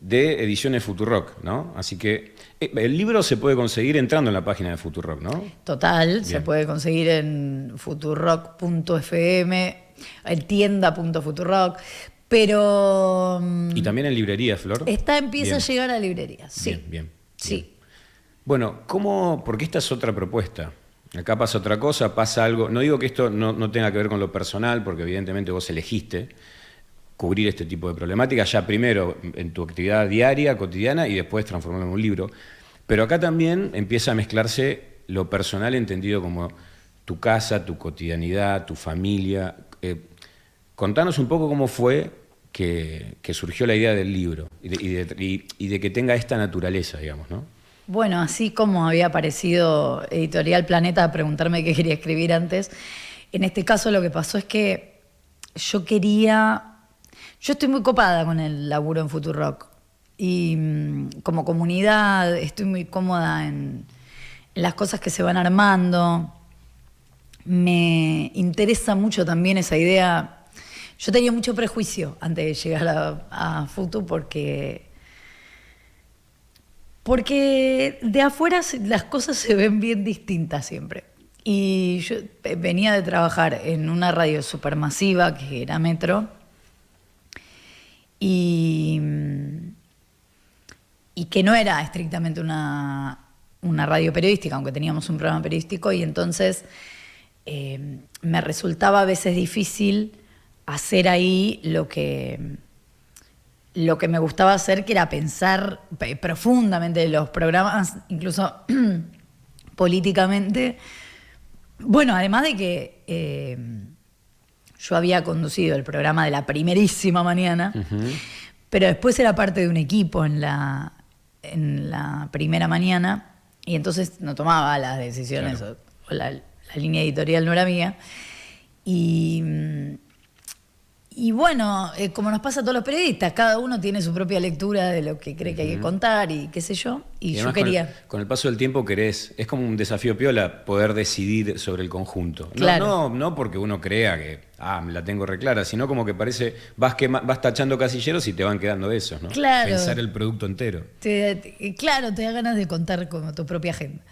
de Ediciones Futurock, ¿no? Así que el libro se puede conseguir entrando en la página de Futurock, ¿no? Total, bien. Se Bien. puede conseguir en futurock.fm, en tienda.futurock, pero... Y también en librerías, Flor. Empieza a llegar a librerías, sí. Bien. Sí. Bueno, porque esta es otra propuesta. Acá pasa otra cosa, pasa algo. No digo que esto no tenga que ver con lo personal, porque evidentemente vos elegiste cubrir este tipo de problemáticas, ya primero en tu actividad diaria, cotidiana, y después transformarlo en un libro. Pero acá también empieza a mezclarse lo personal entendido como tu casa, tu cotidianidad, tu familia. Contanos un poco cómo fue que surgió la idea del libro y de que tenga esta naturaleza, digamos, ¿no? Bueno, así como había aparecido Editorial Planeta a preguntarme qué quería escribir antes, en este caso lo que pasó es que yo estoy muy copada con el laburo en Futurock y como comunidad estoy muy cómoda en las cosas que se van armando. Me interesa mucho también esa idea. Yo tenía mucho prejuicio antes de llegar a Futu porque de afuera las cosas se ven bien distintas siempre. Y yo venía de trabajar en una radio supermasiva que era Metro y que no era estrictamente una radio periodística, aunque teníamos un programa periodístico, y entonces me resultaba a veces difícil hacer ahí lo que me gustaba hacer, que era pensar profundamente los programas, incluso políticamente. Bueno, además de que yo había conducido el programa de la primerísima mañana, pero después era parte de un equipo en la primera mañana, y entonces no tomaba las decisiones, Claro. o la línea editorial no era mía. Y bueno, como nos pasa a todos los periodistas, cada uno tiene su propia lectura de lo que cree que hay que contar y qué sé yo. Y yo además, quería... con el paso del tiempo es como un desafío piola poder decidir sobre el conjunto. Claro. No porque uno crea que me la tengo reclara, sino como que parece, vas tachando casilleros y te van quedando esos, ¿no? Claro. Pensar el producto entero. Claro, te da ganas de contar como tu propia agenda.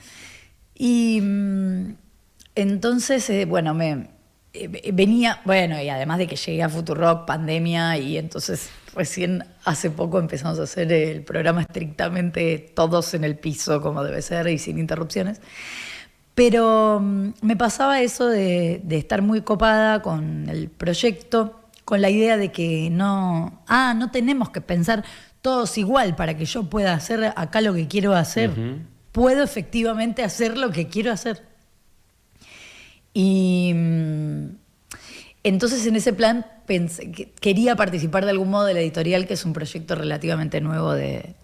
Y entonces, bueno, venía, bueno, y además de que llegué a Futurock, pandemia, y entonces recién hace poco empezamos a hacer el programa estrictamente todos en el piso, como debe ser, y sin interrupciones. Pero me pasaba eso de estar muy copada con el proyecto, con la idea de que no tenemos que pensar todos igual para que yo pueda hacer acá lo que quiero hacer. Puedo efectivamente hacer lo que quiero hacer. Y entonces en ese plan pensé que quería participar de algún modo de la editorial, que es un proyecto relativamente nuevo de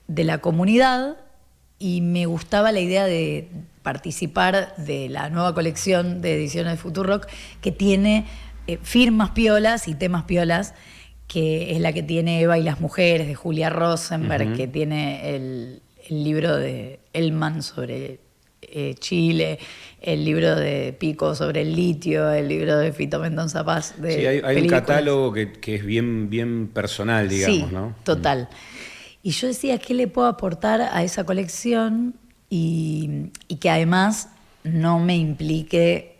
la comunidad, y me gustaba la idea de participar de la nueva colección de ediciones de Futurock, que tiene firmas piolas y temas piolas, que es la que tiene Eva y las mujeres, de Julia Rosenberg, que tiene el libro de Elman sobre Chile, el libro de Pico sobre el litio, el libro de Fito Mendoza Paz. Sí, hay un catálogo que es bien personal, digamos, sí, ¿no? Total. Y yo decía, ¿qué le puedo aportar a esa colección? Y que además no me implique...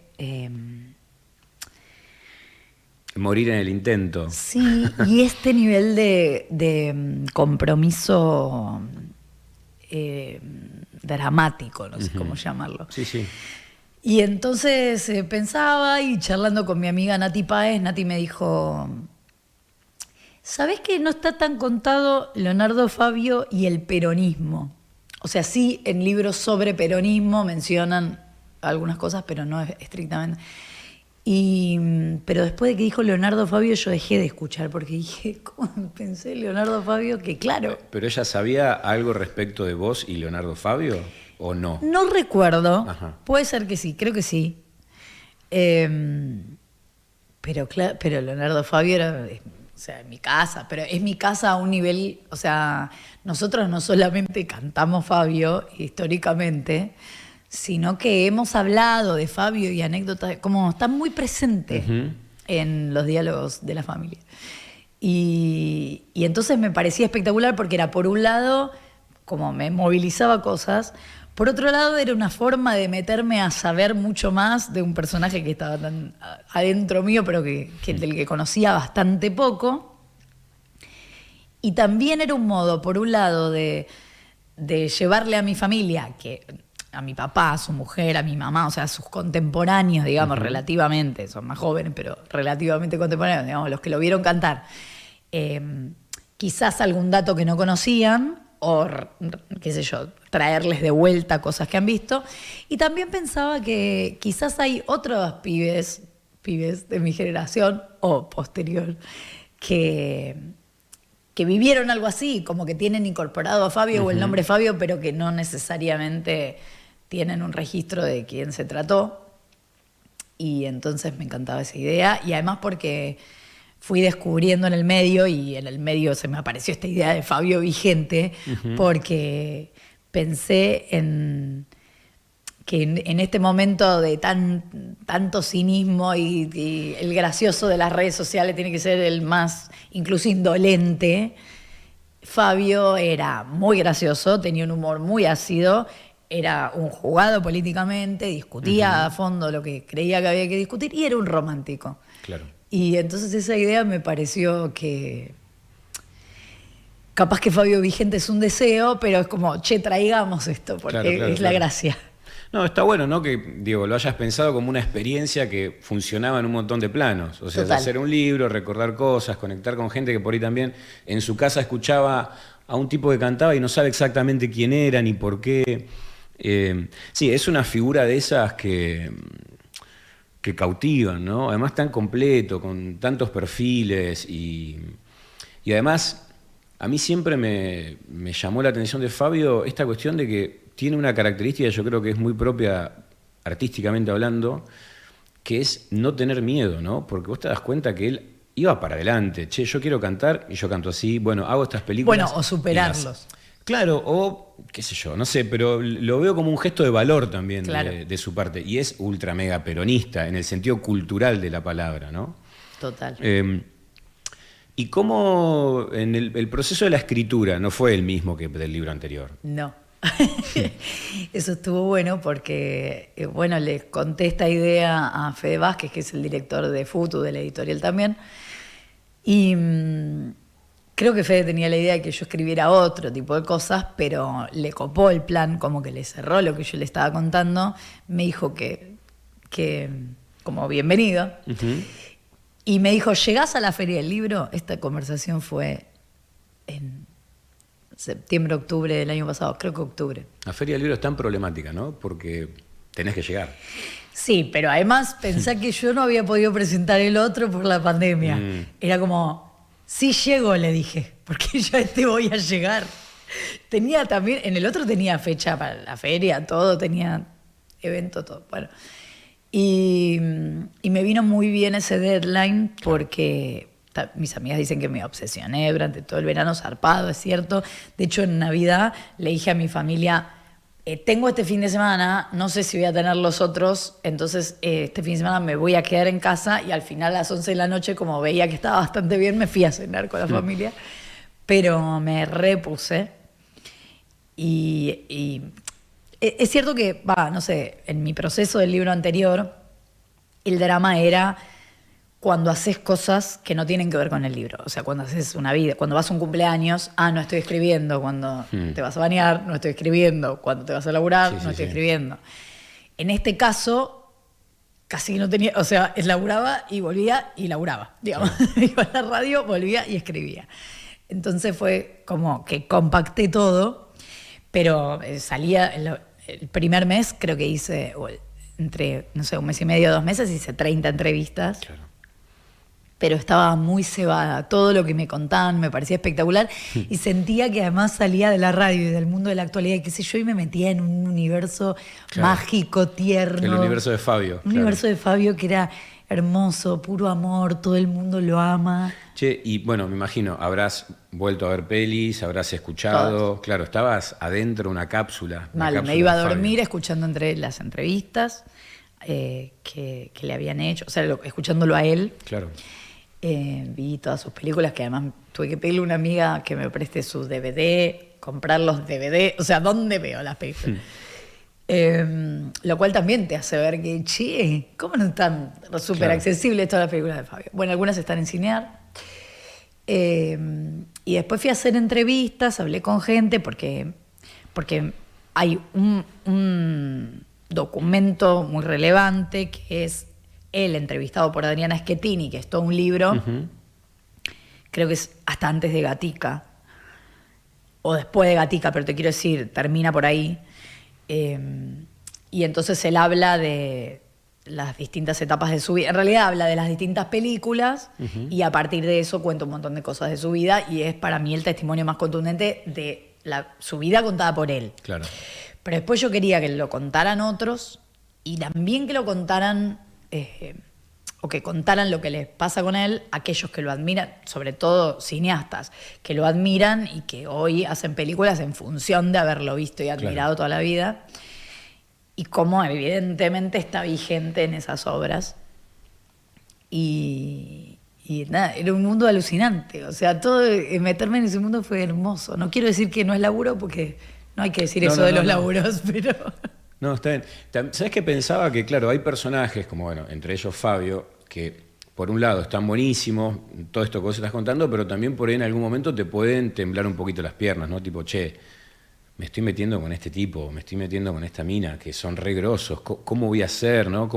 morir en el intento. Sí, y este nivel de compromiso dramático, no sé cómo llamarlo. Sí, sí. Y entonces pensaba, y charlando con mi amiga Nati Páez, Nati me dijo, ¿sabés que no está tan contado Leonardo Fabio y el peronismo? O sea, sí, en libros sobre peronismo mencionan algunas cosas, pero no estrictamente. Pero después de que dijo Leonardo Fabio, yo dejé de escuchar, porque dije, ¿cómo pensé Leonardo Fabio? Que claro. ¿Pero ella sabía algo respecto de vos y Leonardo Fabio o no? No recuerdo. Ajá. Puede ser que sí, creo que sí. Pero Leonardo Fabio era, o sea, en mi casa, pero es mi casa a un nivel, o sea, nosotros no solamente cantamos Fabio históricamente, sino que hemos hablado de Fabio y anécdotas, como está muy presente en los diálogos de la familia. Y entonces me parecía espectacular porque era, por un lado, como me movilizaba cosas, por otro lado era una forma de meterme a saber mucho más de un personaje que estaba tan adentro mío, pero del que conocía bastante poco. Y también era un modo, por un lado, de llevarle a mi familia, a mi papá, a su mujer, a mi mamá, o sea, a sus contemporáneos, digamos, relativamente, son más jóvenes, pero relativamente contemporáneos, digamos, los que lo vieron cantar, quizás algún dato que no conocían, o, qué sé yo, traerles de vuelta cosas que han visto. Y también pensaba que quizás hay otros pibes de mi generación, o posterior, que vivieron algo así, como que tienen incorporado a Fabio o el nombre Fabio, pero que no necesariamente tienen un registro de quién se trató. Y entonces me encantaba esa idea, y además porque fui descubriendo en el medio, y en el medio se me apareció esta idea de Fabio vigente, porque pensé que en este momento de tanto cinismo y el gracioso de las redes sociales tiene que ser el más incluso indolente. Fabio era muy gracioso, tenía un humor muy ácido, era un jugado políticamente, discutía a fondo lo que creía que había que discutir, y era un romántico. Claro. Y entonces esa idea me pareció que capaz que Fabio vigente es un deseo, pero es como, traigamos esto, porque es la gracia. No, está bueno, ¿no? Que, digo, lo hayas pensado como una experiencia que funcionaba en un montón de planos. O sea, de hacer un libro, recordar cosas, conectar con gente que por ahí también en su casa escuchaba a un tipo que cantaba y no sabe exactamente quién era ni por qué. Sí, es una figura de esas que cautivan, ¿no? Además tan completo, con tantos perfiles y además a mí siempre me llamó la atención de Fabio esta cuestión de que tiene una característica, yo creo que es muy propia artísticamente hablando, que es no tener miedo, ¿no? Porque vos te das cuenta que él iba para adelante. Che, yo quiero cantar y yo canto así. Bueno, hago estas películas. Bueno, o superarlos. Claro, o qué sé yo, no sé, pero lo veo como un gesto de valor también claro. de su parte. Y es ultra mega peronista en el sentido cultural de la palabra, ¿no? Total. ¿Y cómo en el proceso de la escritura no fue el mismo que del libro anterior? No. Eso estuvo bueno porque, bueno, le conté esta idea a Fede Vázquez, que es el director de Futu, de la editorial también, y creo que Fede tenía la idea de que yo escribiera otro tipo de cosas, pero le copó el plan, como que le cerró lo que yo le estaba contando, me dijo que como bienvenido, y me dijo, ¿llegás a la Feria del Libro? Esta conversación fue en septiembre, octubre del año pasado, creo que octubre. La Feria del Libro es tan problemática, ¿no? Porque tenés que llegar. Sí, pero además pensá que yo no había podido presentar el otro por la pandemia. Era como, sí llego, le dije, porque yo a este voy a llegar. Tenía también, en el otro tenía fecha para la feria, todo, tenía evento, todo. Bueno, y me vino muy bien ese deadline porque mis amigas dicen que me obsesioné durante todo el verano, zarpado, es cierto. De hecho, en Navidad le dije a mi familia, tengo este fin de semana, no sé si voy a tener los otros, entonces este fin de semana me voy a quedar en casa, y al final a las 11 de la noche, como veía que estaba bastante bien, me fui a cenar con la familia, pero me repuse. Y es cierto que, no sé, en mi proceso del libro anterior, el drama era cuando haces cosas que no tienen que ver con el libro. O sea, cuando haces una vida, cuando vas a un cumpleaños, no estoy escribiendo. Cuando te vas a bañar, no estoy escribiendo. Cuando te vas a laburar, no estoy escribiendo. En este caso, casi no tenía, o sea, laburaba y volvía y laburaba, digamos. Iba a la radio, volvía y escribía. Entonces fue como que compacté todo, pero salía, el primer mes creo que hice, entre, no sé, un mes y medio, 2 meses, hice 30 entrevistas. Claro. Pero estaba muy cebada. Todo lo que me contaban me parecía espectacular y sentía que además salía de la radio y del mundo de la actualidad y qué sé yo, y me metía en un universo mágico, tierno. El universo de Fabio. Un universo de Fabio que era hermoso, puro amor, todo el mundo lo ama. Che, y bueno, me imagino, habrás vuelto a ver pelis, habrás escuchado. Todo. Claro, estabas adentro de una cápsula. Me iba a dormir escuchando las entrevistas que le habían hecho, o sea, escuchándolo a él. Claro. Vi todas sus películas, que además tuve que pedirle a una amiga que me preste sus DVD, comprar los DVD, o sea, ¿dónde veo las películas? Lo cual también te hace ver que, che, ¿cómo no están súper accesibles todas las películas de Fabio? Bueno, algunas están en Cinear. Y después fui a hacer entrevistas, hablé con gente, porque hay un documento muy relevante que es él entrevistado por Adriana Schettini, que es todo un libro, creo que es hasta antes de Gatica, o después de Gatica, pero te quiero decir, termina por ahí. Y entonces él habla de las distintas etapas de su vida. En realidad habla de las distintas películas y a partir de eso cuenta un montón de cosas de su vida, y es para mí el testimonio más contundente de su vida contada por él. Claro. Pero después yo quería que lo contaran otros y también que lo contaran... o que contaran lo que les pasa con él, aquellos que lo admiran, sobre todo cineastas, que lo admiran y que hoy hacen películas en función de haberlo visto y admirado toda la vida, y cómo evidentemente está vigente en esas obras. Y nada, era un mundo alucinante, o sea, meterme en ese mundo fue hermoso. No quiero decir que no es laburo, porque no hay que decir eso de los laburos, pero... No, está bien. ¿Sabes qué pensaba? Que claro, hay personajes, como bueno, entre ellos Fabio, que por un lado están buenísimos, todo esto que vos estás contando, pero también por ahí en algún momento te pueden temblar un poquito las piernas, ¿no? Tipo, che, me estoy metiendo con este tipo, me estoy metiendo con esta mina, que son re grosos, ¿cómo voy a hacer, no?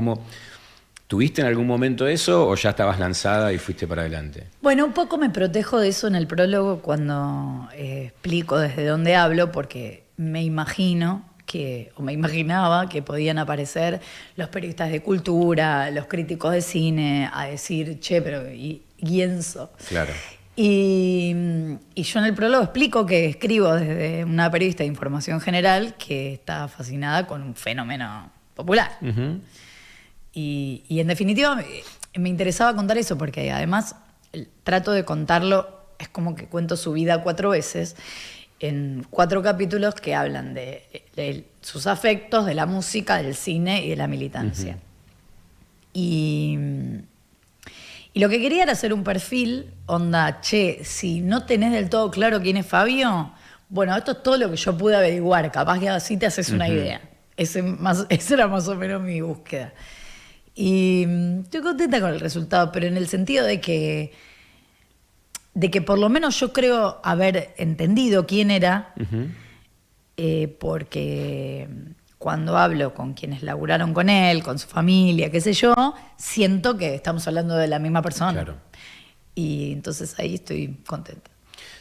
¿Tuviste en algún momento eso o ya estabas lanzada y fuiste para adelante? Bueno, un poco me protejo de eso en el prólogo cuando explico desde dónde hablo, porque me imaginaba que podían aparecer los periodistas de cultura, los críticos de cine, a decir, che, pero ¿y quién sos? Claro. Y yo en el prólogo explico que escribo desde una periodista de información general que está fascinada con un fenómeno popular. Uh-huh. Y en definitiva me interesaba contar eso porque además trato de contarlo, es como que cuento su vida 4 veces en 4 capítulos que hablan de sus afectos, de la música, del cine y de la militancia. Uh-huh. Y lo que quería era hacer un perfil, onda, si no tenés del todo claro quién es Fabio, bueno, esto es todo lo que yo pude averiguar, capaz que así te haces una idea. Esa era más o menos mi búsqueda. Y estoy contenta con el resultado, pero en el sentido de que por lo menos yo creo haber entendido quién era, porque cuando hablo con quienes laburaron con él, con su familia, qué sé yo, siento que estamos hablando de la misma persona. Claro. Y entonces ahí estoy contenta.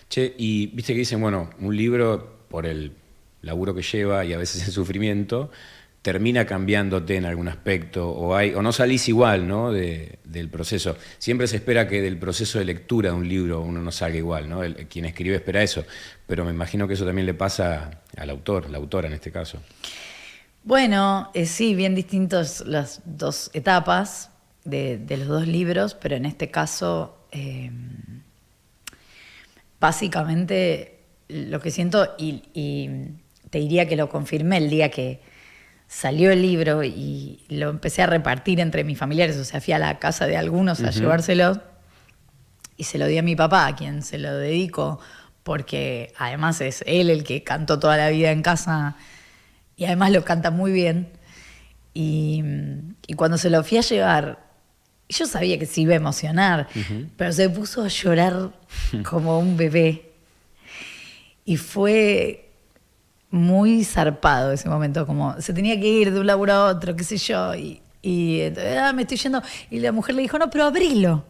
Che, y viste que dicen, bueno, un libro, por el laburo que lleva y a veces el sufrimiento, termina cambiándote en algún aspecto, o no salís igual, ¿no? del proceso. Siempre se espera que del proceso de lectura de un libro uno no salga igual, ¿no? Quien escribe espera eso, pero me imagino que eso también le pasa al autor, la autora en este caso. Bueno, sí, bien distintos las 2 etapas de los 2 libros, pero en este caso, básicamente lo que siento, y te diría que lo confirmé el día que salió el libro y lo empecé a repartir entre mis familiares, o sea, fui a la casa de algunos a llevárselo y se lo di a mi papá, a quien se lo dedico, porque además es él el que cantó toda la vida en casa y además lo canta muy bien. Y cuando se lo fui a llevar, yo sabía que se iba a emocionar, pero se puso a llorar como un bebé. Y fue muy zarpado ese momento, como se tenía que ir de un laburo a otro, qué sé yo, y me estoy yendo. Y la mujer le dijo, no, pero abrilo.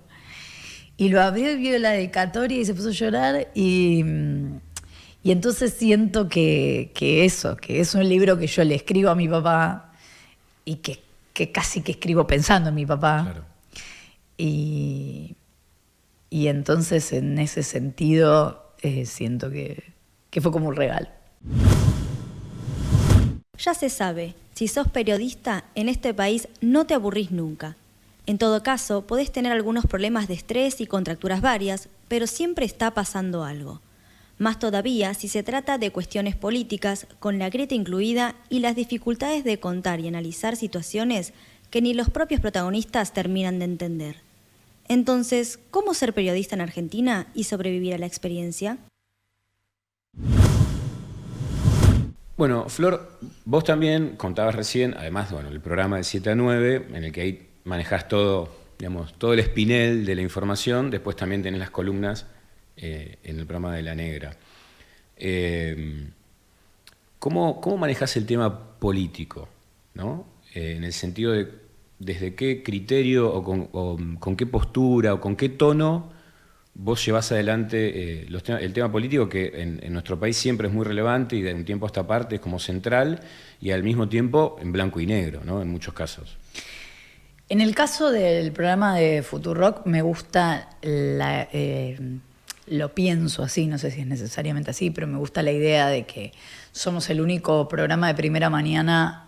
Y lo abrió y vio la dedicatoria y se puso a llorar y entonces siento que es un libro que yo le escribo a mi papá y que casi que escribo pensando en mi papá. Claro. Y entonces en ese sentido siento que fue como un regalo. Ya se sabe, si sos periodista, en este país no te aburrís nunca. En todo caso, podés tener algunos problemas de estrés y contracturas varias, pero siempre está pasando algo. Más todavía si se trata de cuestiones políticas, con la grieta incluida y las dificultades de contar y analizar situaciones que ni los propios protagonistas terminan de entender. Entonces, ¿cómo ser periodista en Argentina y sobrevivir a la experiencia? Bueno, Flor, vos también contabas recién, además, bueno, el programa de 7 a 9, en el que ahí manejás todo, digamos, todo el espinel de la información, después también tenés las columnas en el programa de La Negra. ¿Cómo manejás el tema político, ¿no? En el sentido de desde qué criterio o con qué postura o con qué tono vos llevás adelante el tema político, que en nuestro país siempre es muy relevante y de un tiempo a esta parte es como central y al mismo tiempo en blanco y negro, ¿no? En muchos casos. En el caso del programa de Futurock me gusta, lo pienso así, no sé si es necesariamente así, pero me gusta la idea de que somos el único programa de primera mañana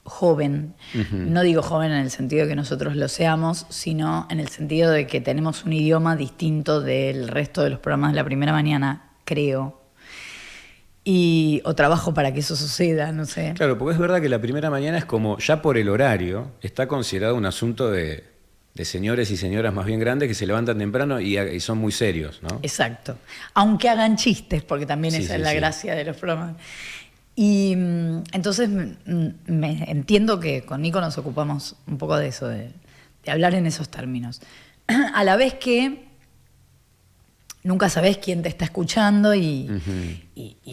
joven. No digo joven en el sentido de que nosotros lo seamos, sino en el sentido de que tenemos un idioma distinto del resto de los programas de la primera mañana, creo. O trabajo para que eso suceda, no sé. Claro, porque es verdad que la primera mañana es como, ya por el horario, está considerado un asunto de señores y señoras más bien grandes que se levantan temprano y son muy serios, ¿no? Exacto. Aunque hagan chistes, porque también esa es la gracia de los programas. Y entonces entiendo que con Nico nos ocupamos un poco de eso, de hablar en esos términos. A la vez que nunca sabés quién te está escuchando y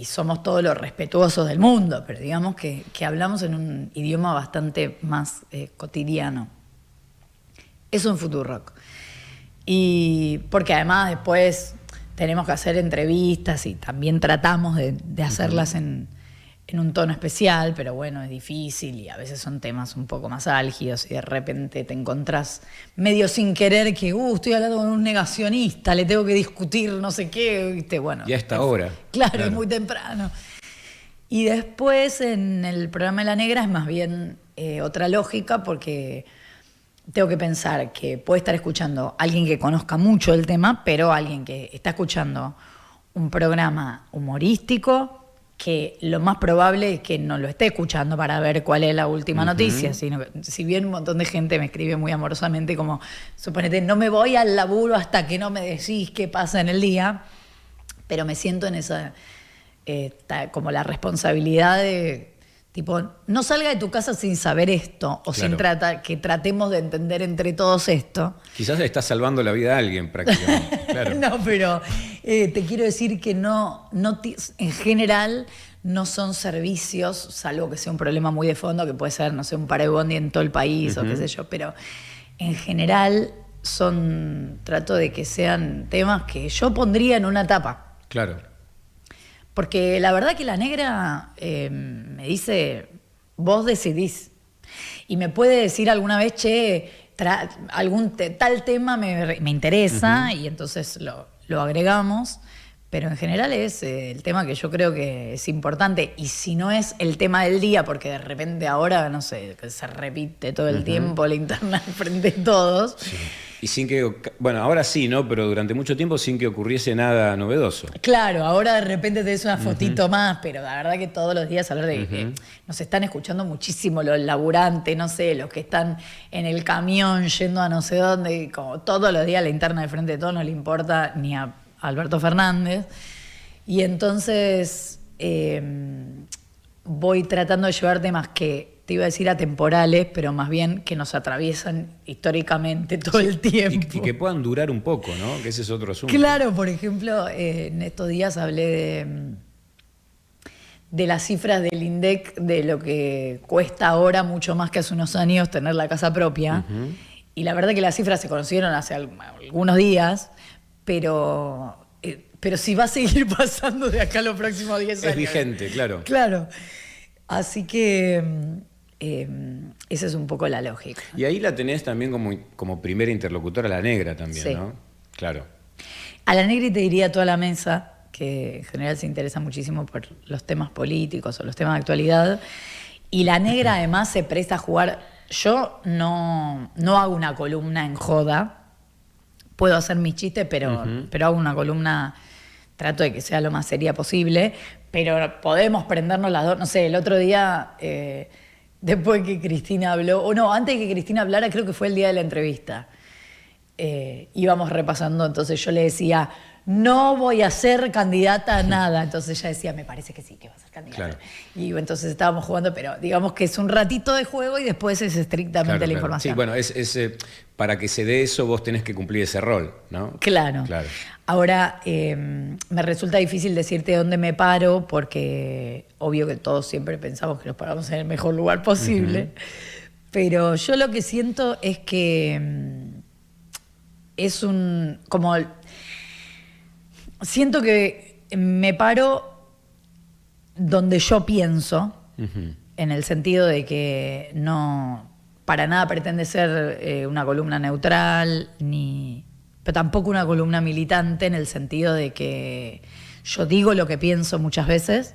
somos todos los respetuosos del mundo, pero digamos que hablamos en un idioma bastante más cotidiano. Eso en Futurock. Y porque además después tenemos que hacer entrevistas y también tratamos de hacerlas en en un tono especial, pero bueno, es difícil y a veces son temas un poco más álgidos y de repente te encontrás medio sin querer que estoy hablando con un negacionista, le tengo que discutir no sé qué, ¿viste? Bueno, y a esta hora. Claro, es muy temprano. Y después en el programa de La Negra es más bien otra lógica, porque tengo que pensar que puede estar escuchando alguien que conozca mucho el tema, pero alguien que está escuchando un programa humorístico que lo más probable es que no lo esté escuchando para ver cuál es la última noticia, sino que, si bien un montón de gente me escribe muy amorosamente como, suponete, no me voy al laburo hasta que no me decís qué pasa en el día, pero me siento en esa, como la responsabilidad de, tipo, no salga de tu casa sin saber esto, o sin que tratemos de entender entre todos esto. Quizás le estás salvando la vida a alguien prácticamente. Claro. No, pero te quiero decir que en general no son servicios, salvo que sea un problema muy de fondo, que puede ser, no sé, un paro de bondi en todo el país o qué sé yo, pero en general trato de que sean temas que yo pondría en una tapa. Claro. Porque la verdad que La Negra me dice, vos decidís. Y me puede decir alguna vez, che, tal tema me interesa, y entonces lo agregamos. Pero en general es el tema que yo creo que es importante. Y si no es el tema del día, porque de repente ahora, no sé, que se repite todo el tiempo la internet frente a todos. Sí. Y sin que, bueno, ahora sí, ¿no? Pero durante mucho tiempo sin que ocurriese nada novedoso. Claro, ahora de repente tenés una fotito más, pero la verdad que todos los días hablar de que nos están escuchando muchísimo los laburantes, no sé, los que están en el camión yendo a no sé dónde, como todos los días la interna de frente de todos no le importa ni a Alberto Fernández. Y entonces voy tratando de llevar temas que te iba a decir atemporales, pero más bien que nos atraviesan históricamente todo el tiempo. Y que puedan durar un poco, ¿no? Que ese es otro asunto. Claro, por ejemplo, en estos días hablé de las cifras del INDEC, de lo que cuesta ahora mucho más que hace unos años tener la casa propia. Y la verdad que las cifras se conocieron hace algunos días, pero si va a seguir pasando de acá a los próximos 10 años. Es vigente, claro. Claro. Así que esa es un poco la lógica. Y ahí la tenés también como primera interlocutora a La Negra también, sí. ¿No? Claro. A La Negra, y te diría a toda la mesa, que en general se interesa muchísimo por los temas políticos o los temas de actualidad. Y La Negra además se presta a jugar. Yo no hago una columna en joda. Puedo hacer mis chistes, pero hago una columna, trato de que sea lo más seria posible, pero podemos prendernos las dos. No sé, el otro día, después que Cristina habló, o no, antes de que Cristina hablara, creo que fue el día de la entrevista, íbamos repasando, entonces yo le decía, no voy a ser candidata a nada. Entonces ella decía, me parece que sí, que va a ser candidata. Claro. Y entonces estábamos jugando, pero digamos que es un ratito de juego y después es estrictamente la información. Sí, bueno, para que se dé eso vos tenés que cumplir ese rol, ¿no? Claro. Ahora, me resulta difícil decirte dónde me paro, porque obvio que todos siempre pensamos que nos paramos en el mejor lugar posible, pero yo lo que siento es que siento que me paro donde yo pienso, en el sentido de que no para nada pretende ser una columna neutral, pero tampoco una columna militante, en el sentido de que yo digo lo que pienso muchas veces,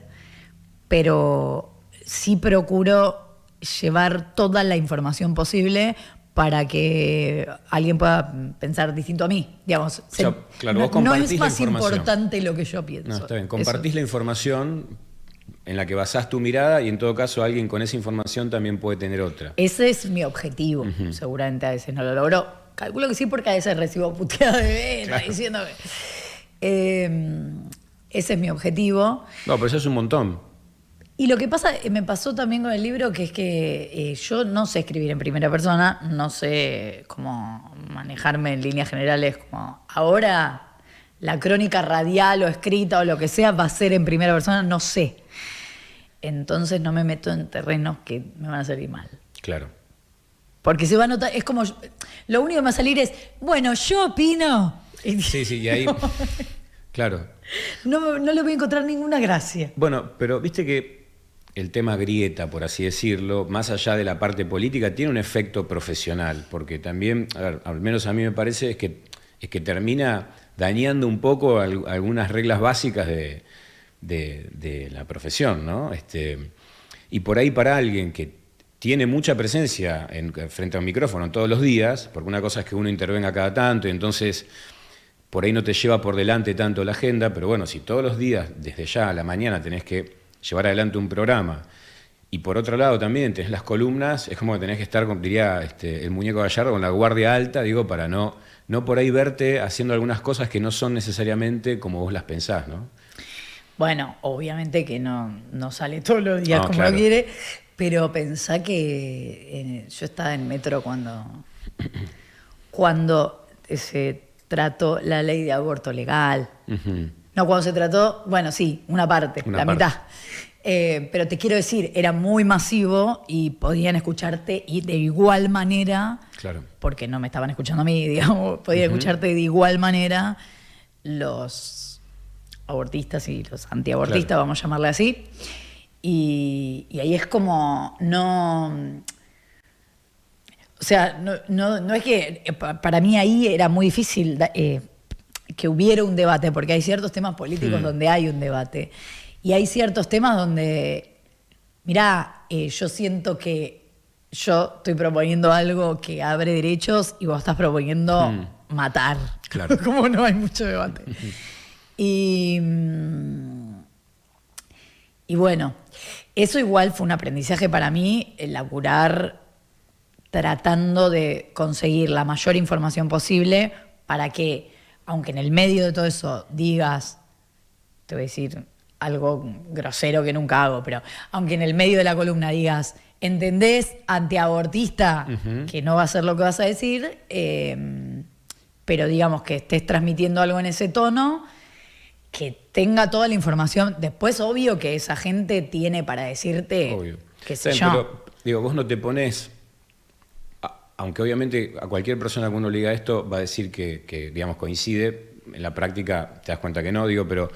pero sí procuro llevar toda la información posible para que alguien pueda pensar distinto a mí, digamos. O sea, claro, vos compartís no es más la información. Importante lo que yo pienso. No, está bien. Compartís la información en la que basás tu mirada, y en todo caso alguien con esa información también puede tener otra. Ese es mi objetivo. Seguramente a veces no lo logro. Calculo que sí, porque a veces recibo puteada de vena diciéndome. Ese es mi objetivo. No, pero eso es un montón. Y lo que pasa, me pasó también con el libro, que es que yo no sé escribir en primera persona, no sé cómo manejarme en líneas generales, como ahora la crónica radial o escrita o lo que sea va a ser en primera persona, no sé. Entonces no me meto en terrenos que me van a salir mal. Claro. Porque se va a notar, es como, lo único que me va a salir es, bueno, yo opino. Sí, y ahí, claro. No le voy a encontrar ninguna gracia. Bueno, pero viste que el tema grieta, por así decirlo, más allá de la parte política, tiene un efecto profesional, porque también, a ver, al menos a mí me parece, es que termina dañando un poco algunas reglas básicas de la profesión, ¿no? Y por ahí para alguien que tiene mucha presencia frente a un micrófono todos los días, porque una cosa es que uno intervenga cada tanto y entonces por ahí no te lleva por delante tanto la agenda, pero bueno, si todos los días, desde ya a la mañana, tenés que llevar adelante un programa, y por otro lado también tenés las columnas, es como que tenés que estar, como diría el muñeco Gallardo, con la guardia alta, digo, para no por ahí verte haciendo algunas cosas que no son necesariamente como vos las pensás, ¿no? Bueno, obviamente que no sale todos los días como claro. lo quiere, pero pensá que yo estaba en Metro cuando se trató la ley de aborto legal. Uh-huh. No, cuando se trató, bueno, sí, una parte, la mitad. Pero te quiero decir, era muy masivo y podían escucharte y de igual manera, claro, porque no me estaban escuchando a mí, digamos, podían escucharte de igual manera los abortistas y los antiabortistas, claro, vamos a llamarle así. Y ahí es como, no... O sea, no es que... Para mí ahí era muy difícil que hubiera un debate, porque hay ciertos temas políticos donde hay un debate. Y hay ciertos temas donde, mirá, yo siento que yo estoy proponiendo algo que abre derechos y vos estás proponiendo matar. Claro. Como no hay mucho debate. Y bueno, eso igual fue un aprendizaje para mí, el laburar tratando de conseguir la mayor información posible para que, aunque en el medio de todo eso digas, te voy a decir algo grosero que nunca hago, pero aunque en el medio de la columna digas, ¿entendés? Antiabortista, que no va a ser lo que vas a decir, pero digamos que estés transmitiendo algo en ese tono, que tenga toda la información. Después, obvio que esa gente tiene para decirte, obvio, qué sé yo. Pero, digo, vos no te pones... Aunque obviamente a cualquier persona que uno le diga esto va a decir que digamos, coincide, en la práctica te das cuenta que no, digo, pero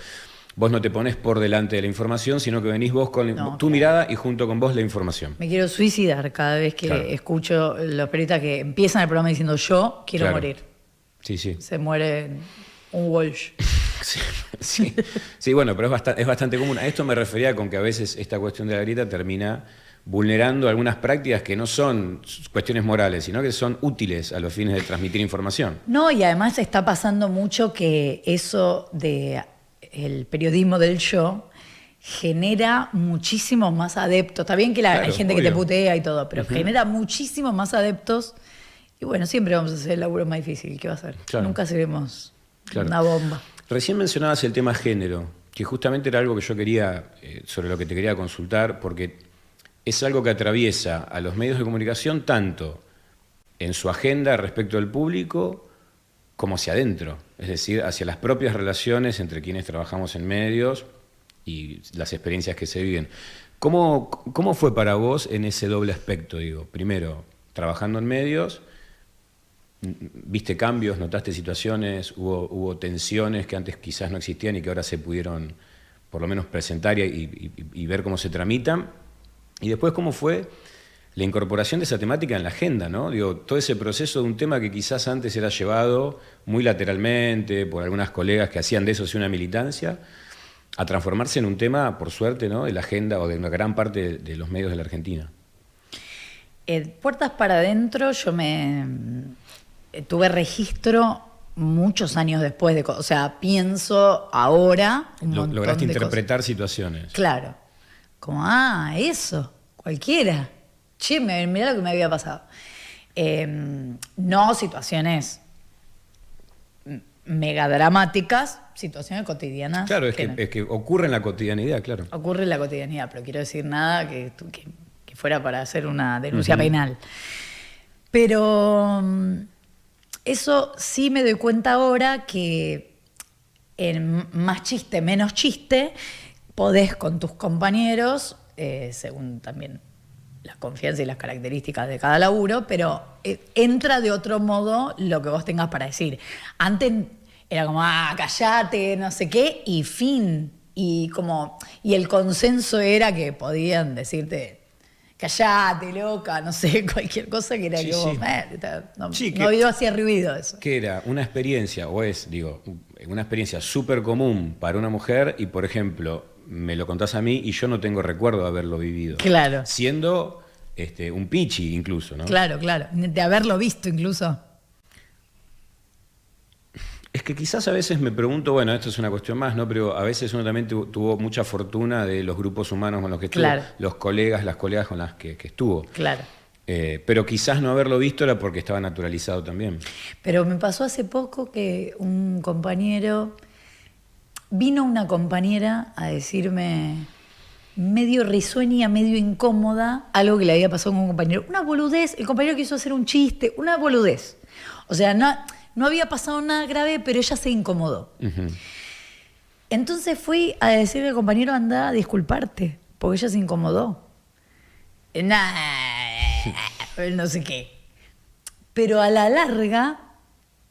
vos no te pones por delante de la información, sino que venís vos con tu mirada y junto con vos la información. Me quiero suicidar cada vez que escucho los periodistas que empiezan el programa diciendo yo quiero morir. Sí, sí. Se muere un Walsh. Sí, bueno, pero es bastante común. A esto me refería con que a veces esta cuestión de la grieta termina vulnerando algunas prácticas que no son cuestiones morales, sino que son útiles a los fines de transmitir información. No, y además está pasando mucho que eso de el periodismo del yo genera muchísimos más adeptos. Está bien que hay gente que te putea y todo, pero genera muchísimos más adeptos. Y bueno, siempre vamos a hacer el laburo más difícil. ¿Qué va a hacer? Claro. Nunca seremos una bomba. Recién mencionabas el tema género, que justamente era algo que yo quería, sobre lo que te quería consultar, porque es algo que atraviesa a los medios de comunicación tanto en su agenda respecto al público como hacia adentro, es decir, hacia las propias relaciones entre quienes trabajamos en medios y las experiencias que se viven. ¿Cómo fue para vos en ese doble aspecto? Digo, primero, trabajando en medios, ¿viste cambios, notaste situaciones, hubo tensiones que antes quizás no existían y que ahora se pudieron por lo menos presentar y ver cómo se tramitan? Y después, ¿cómo fue la incorporación de esa temática en la agenda, ¿no? Digo, todo ese proceso de un tema que quizás antes era llevado muy lateralmente por algunas colegas que hacían de eso una militancia, a transformarse en un tema, por suerte, ¿no?, de la agenda o de una gran parte de los medios de la Argentina. Puertas para adentro, yo tuve registro muchos años después o sea, pienso ahora un montón lograste de interpretar cosas. Situaciones. Claro. Como, eso, cualquiera. Che, mirá lo que me había pasado. No situaciones megadramáticas, situaciones cotidianas. Claro, es que ocurre en la cotidianidad, claro. Ocurre en la cotidianidad, pero quiero decir nada que fuera para hacer una denuncia penal. Pero eso sí me doy cuenta ahora que en más chiste, menos chiste, podés con tus compañeros, según también la confianza y las características de cada laburo, pero entra de otro modo lo que vos tengas para decir. Antes era como, callate, no sé qué, y fin. y el consenso era que podían decirte, callate, loca, no sé, cualquier cosa que era no había así ruido eso. Que era una experiencia, una experiencia súper común para una mujer y, por ejemplo, me lo contás a mí y yo no tengo recuerdo de haberlo vivido. Claro. Siendo un pichi incluso, ¿no? Claro, de haberlo visto incluso. Es que quizás a veces me pregunto, bueno, esto es una cuestión más, ¿no? Pero a veces uno también tuvo mucha fortuna de los grupos humanos con los que estuvo, los colegas, las colegas con las que estuvo. Claro. Pero quizás no haberlo visto era porque estaba naturalizado también. Pero me pasó hace poco que vino una compañera a decirme, medio risueña, medio incómoda, algo que le había pasado con un compañero. Una boludez, el compañero quiso hacer un chiste, una boludez. O sea, no había pasado nada grave, pero ella se incomodó. Uh-huh. Entonces fui a decirle al compañero, anda a disculparte, porque ella se incomodó. No sé qué. Pero a la larga,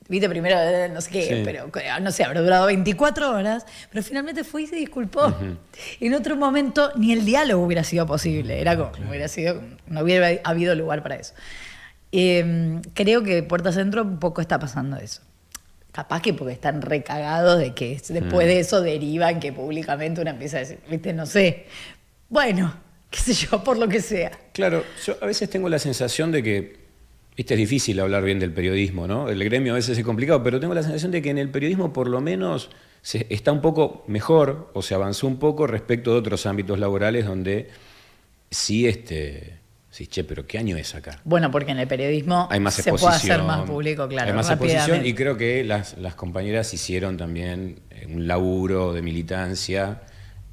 viste, primero no sé qué, pero no sé, habrá durado 24 horas, pero finalmente fue y se disculpó. Uh-huh. En otro momento ni el diálogo hubiera sido posible, era como, no hubiera habido lugar para eso. Creo que Puerta Centro un poco está pasando eso. Capaz que porque están recagados de que después de eso derivan que públicamente uno empieza a decir, viste, no sé, bueno, qué sé yo, por lo que sea. Claro, yo a veces tengo la sensación de que, viste, es difícil hablar bien del periodismo, ¿no? El gremio a veces es complicado, pero tengo la sensación de que en el periodismo por lo menos está un poco mejor, o se avanzó un poco respecto de otros ámbitos laborales donde sí, sí, che, pero ¿qué año es acá? Bueno, porque en el periodismo hay más se puede hacer más público, claro. Hay más exposición y creo que las compañeras hicieron también un laburo de militancia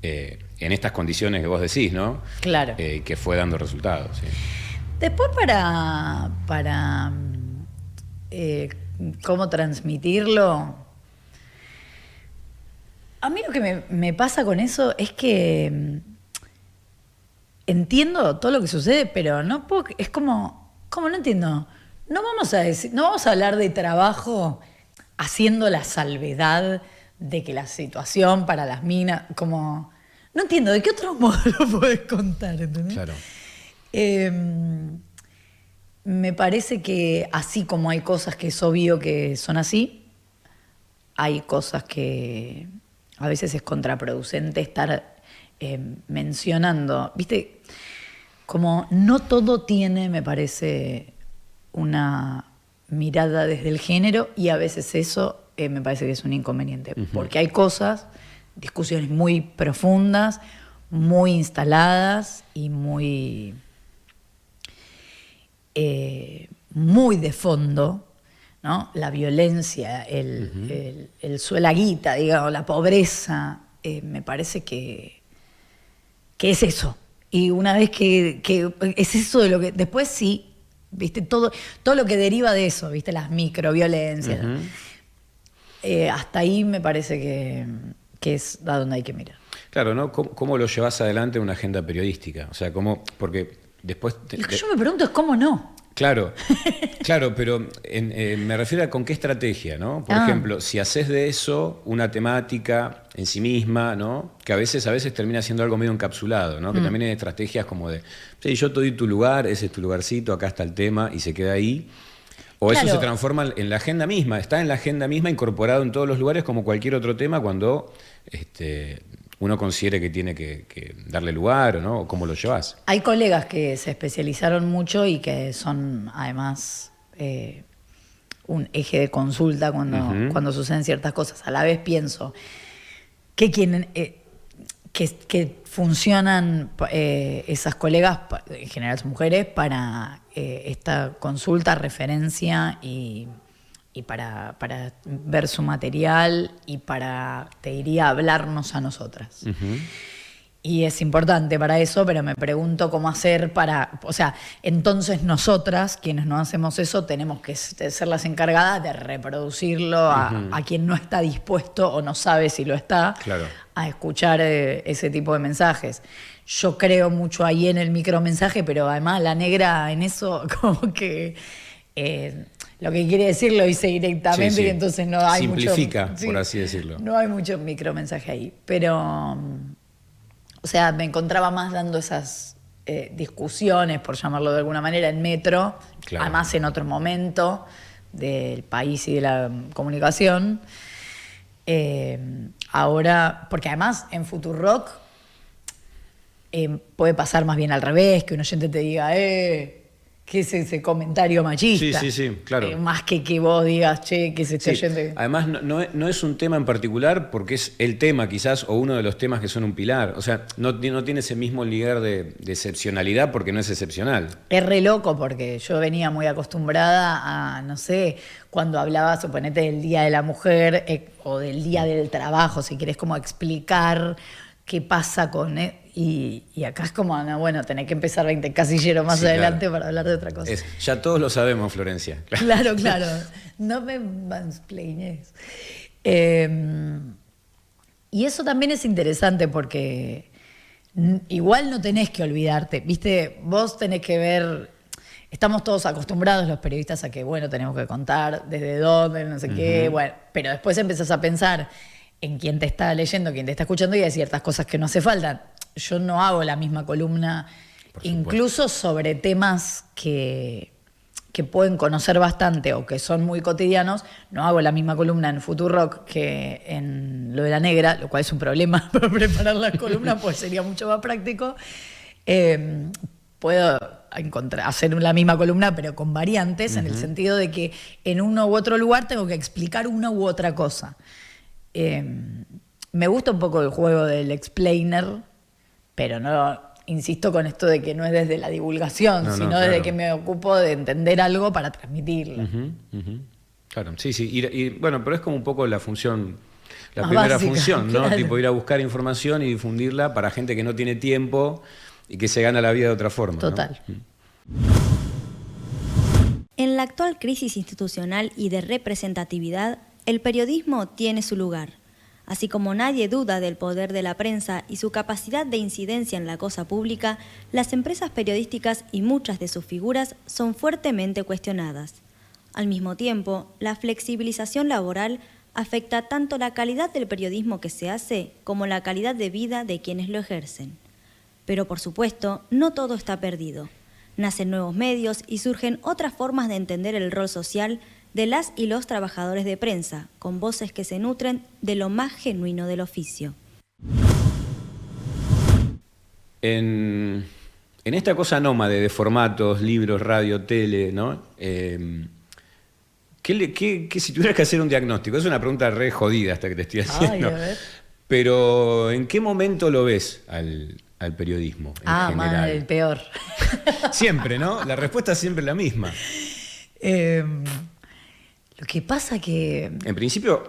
en estas condiciones que vos decís, ¿no? Claro. Que fue dando resultados. Sí. Después para cómo transmitirlo, a mí lo que me pasa con eso es que entiendo todo lo que sucede, pero no puedo, es como no entiendo. No vamos a hablar de trabajo haciendo la salvedad de que la situación para las minas, como no entiendo, ¿de qué otro modo lo podés contar? ¿Entendés? Claro. Me parece que así como hay cosas que es obvio que son así, hay cosas que a veces es contraproducente estar mencionando, ¿viste? Como no todo tiene, me parece, una mirada desde el género y a veces eso me parece que es un inconveniente. Uh-huh. Porque hay cosas, discusiones muy profundas, muy instaladas y muy de fondo, ¿no? La violencia, el suelaguita, digamos, la pobreza, me parece que es eso. Y una vez que es eso de lo que... Después sí, ¿viste? Todo lo que deriva de eso, ¿viste? Las microviolencias. Uh-huh. Hasta ahí me parece que es a donde hay que mirar. Claro, ¿no? ¿Cómo lo llevas adelante una agenda periodística? O sea, porque después... Lo que yo me pregunto es cómo no. Claro, pero me refiero a con qué estrategia, ¿no? Por ejemplo, si haces de eso una temática en sí misma, ¿no? Que a veces termina siendo algo medio encapsulado, ¿no? Que también hay estrategias como de, sí, yo te doy tu lugar, ese es tu lugarcito, acá está el tema y se queda ahí. O claro. Eso se transforma en la agenda misma, está en la agenda misma incorporado en todos los lugares como cualquier otro tema cuando uno considere que tiene que darle lugar, ¿no? O cómo lo llevas. Hay colegas que se especializaron mucho y que son además un eje de consulta cuando suceden ciertas cosas. A la vez pienso que funcionan esas colegas, en general son mujeres, para esta consulta, referencia y para ver su material y para, te diría, hablarnos a nosotras. Uh-huh. Y es importante para eso, pero me pregunto cómo hacer o sea, entonces nosotras, quienes no hacemos eso, tenemos que ser las encargadas de reproducirlo a quien no está dispuesto o no sabe si lo está, claro, a escuchar ese tipo de mensajes. Yo creo mucho ahí en el micromensaje, pero además la negra en eso como que Lo que quiere decir lo hice directamente y entonces no hay simplifica, mucho... por así decirlo. No hay mucho micromensaje ahí. Pero, o sea, me encontraba más dando esas discusiones, por llamarlo de alguna manera, en Metro, además en otro momento del país y de la comunicación. Ahora, porque además en Futurock puede pasar más bien al revés, que un oyente te diga, ¿qué es ese comentario machista? Sí, claro. Más que vos digas, che, que se oyente... Además, no es un tema en particular porque es el tema quizás, o uno de los temas que son un pilar. O sea, no tiene ese mismo ligar de excepcionalidad porque no es excepcional. Es re loco porque yo venía muy acostumbrada a, no sé, cuando hablaba, suponete, del Día de la Mujer o del Día del Trabajo, si querés como explicar qué pasa con... Y acá es como, no, bueno, tenés que empezar 20 casilleros más adelante para hablar de otra cosa. Ya todos lo sabemos, Florencia. Claro. No me mansplaines. Y eso también es interesante porque igual no tenés que olvidarte. Viste, vos tenés que ver... Estamos todos acostumbrados los periodistas a que, bueno, tenemos que contar desde dónde, no sé qué, bueno, pero después empezás a pensar en quién te está leyendo, quién te está escuchando y hay ciertas cosas que no hace falta. Yo no hago la misma columna, incluso sobre temas que pueden conocer bastante o que son muy cotidianos. No hago la misma columna en Futurock que en Lo de la Negra, lo cual es un problema para preparar la columna, pues sería mucho más práctico. Puedo hacer la misma columna, pero con variantes, en el sentido de que en uno u otro lugar tengo que explicar una u otra cosa. Me gusta un poco el juego del explainer, pero no insisto con esto de que no es desde la divulgación, sino desde que me ocupo de entender algo para transmitirlo. Claro, sí. Y bueno, pero es como un poco la función, la más primera básica, función, ¿no? Claro. Tipo ir a buscar información y difundirla para gente que no tiene tiempo y que se gana la vida de otra forma. Total. ¿No? En la actual crisis institucional y de representatividad, el periodismo tiene su lugar. Así como nadie duda del poder de la prensa y su capacidad de incidencia en la cosa pública, las empresas periodísticas y muchas de sus figuras son fuertemente cuestionadas. Al mismo tiempo, la flexibilización laboral afecta tanto la calidad del periodismo que se hace como la calidad de vida de quienes lo ejercen. Pero por supuesto, no todo está perdido. Nacen nuevos medios y surgen otras formas de entender el rol social de las y los trabajadores de prensa, con voces que se nutren de lo más genuino del oficio. En esta cosa nómade de formatos, libros, radio, tele, ¿no? ¿Qué si tuvieras que hacer un diagnóstico? Es una pregunta re jodida hasta que te estoy haciendo. Ay, a ver. Pero ¿en qué momento lo ves al periodismo en general? Mal, el peor. Siempre, ¿no? La respuesta es siempre la misma. Lo que pasa que... En principio,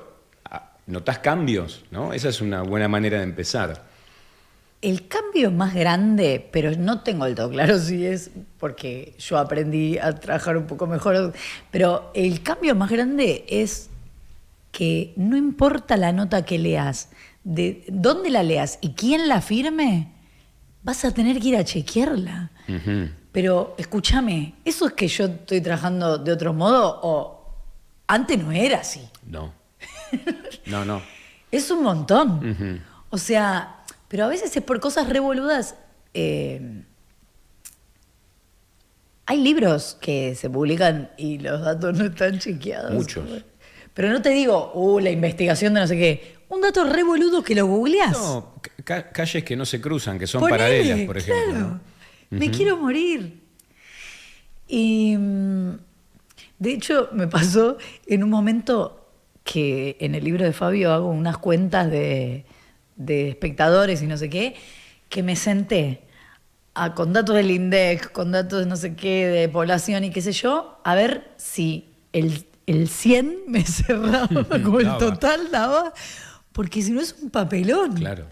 ¿notás cambios? ¿No? Esa es una buena manera de empezar. El cambio más grande, pero no tengo del todo claro si es porque yo aprendí a trabajar un poco mejor, pero el cambio más grande es que no importa la nota que leas, de dónde la leas y quién la firme, vas a tener que ir a chequearla. Pero escúchame, ¿eso es que yo estoy trabajando de otro modo o antes no era así? No. Es un montón. O sea, pero a veces es por cosas revoludas. Hay libros que se publican y los datos no están chequeados. Muchos. Pero no te digo, la investigación de no sé qué. Un dato re boludo que lo googleás. No, calles que no se cruzan, que son Ponele, paralelas, por ejemplo. Claro. ¿No? Me quiero morir. Y de hecho me pasó en un momento que en el libro de Fabio hago unas cuentas de espectadores y no sé qué, que me senté con datos del INDEC, con datos de no sé qué, de población y qué sé yo, a ver si el 100 me cerraba, como el total daba, porque si no es un papelón. Claro.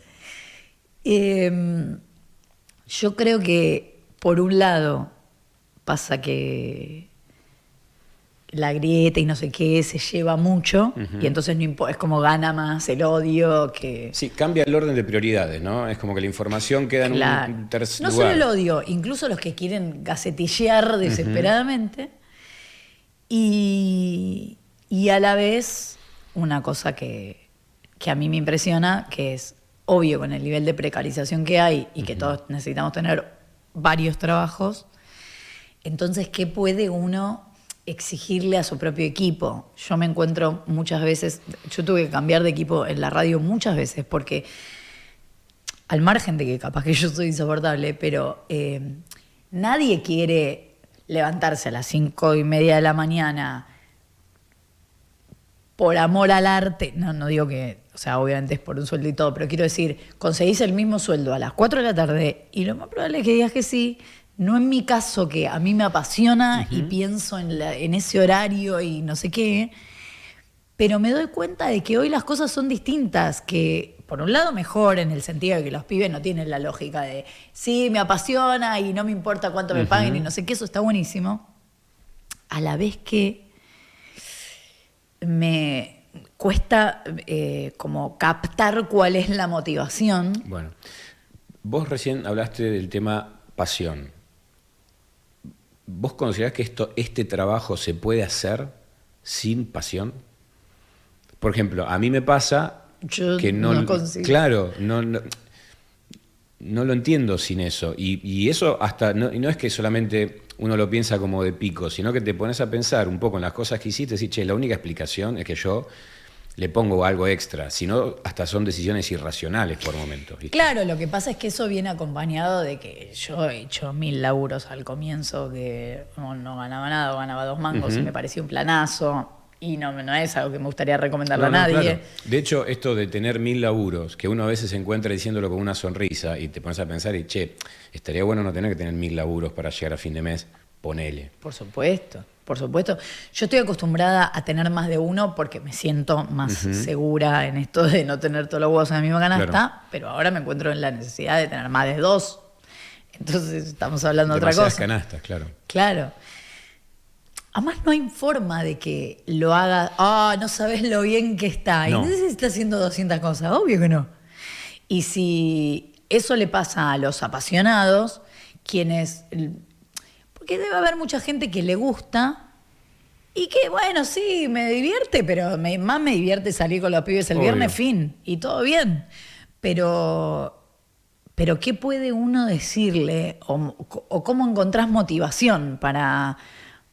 Yo creo que, por un lado, pasa que la grieta y no sé qué se lleva mucho, y entonces no es como gana más el odio que... Sí, cambia el orden de prioridades, ¿no? Es como que la información queda en un tercer lugar. No solo el odio, incluso los que quieren gacetillear desesperadamente. Y a la vez, una cosa que a mí me impresiona, que es obvio con el nivel de precarización que hay y que todos necesitamos tener varios trabajos, entonces, ¿qué puede uno exigirle a su propio equipo? Yo me encuentro muchas veces, yo tuve que cambiar de equipo en la radio muchas veces, porque al margen de que capaz que yo soy insoportable, pero nadie quiere levantarse a las 5:30 de la mañana por amor al arte. No digo que, o sea, obviamente es por un sueldo y todo, pero quiero decir, conseguís el mismo sueldo a las 4 de la tarde y lo más probable es que digas que sí. No en mi caso, que a mí me apasiona y pienso en ese horario y no sé qué, pero me doy cuenta de que hoy las cosas son distintas, que por un lado mejor en el sentido de que los pibes no tienen la lógica de sí, me apasiona y no me importa cuánto me paguen y no sé qué, eso está buenísimo. A la vez que me cuesta como captar cuál es la motivación. Bueno, vos recién hablaste del tema pasión. ¿Vos considerás que este trabajo se puede hacer sin pasión? Por ejemplo, a mí me pasa que no consigo. Claro, no lo entiendo sin eso. Y eso hasta no es que solamente uno lo piensa como de pico, sino que te pones a pensar un poco en las cosas que hiciste y decís, che, la única explicación es que yo le pongo algo extra, sino hasta son decisiones irracionales por momentos, ¿viste? Claro, lo que pasa es que eso viene acompañado de que yo he hecho 1000 laburos al comienzo que no ganaba nada, ganaba 2 mangos y me parecía un planazo y no es algo que me gustaría recomendarle a nadie. Claro. De hecho, esto de tener 1000 laburos, que uno a veces se encuentra diciéndolo con una sonrisa y te pones a pensar y che, estaría bueno no tener que tener 1000 laburos para llegar a fin de mes, ponele. Por supuesto. Yo estoy acostumbrada a tener más de uno porque me siento más segura en esto de no tener todos los huevos en la misma canasta, claro. Pero ahora me encuentro en la necesidad de tener más de 2. Entonces estamos hablando de otra cosa. Canastas, claro. Claro. Además no hay forma de que lo haga, no sabes lo bien que está. No. Y no sé si está haciendo 200 cosas, obvio que no. Y si eso le pasa a los apasionados, quienes... Porque debe haber mucha gente que le gusta y que, bueno, sí, me divierte, pero más me divierte salir con los pibes el viernes, fin, y todo bien. Pero ¿qué puede uno decirle o cómo encontrás motivación para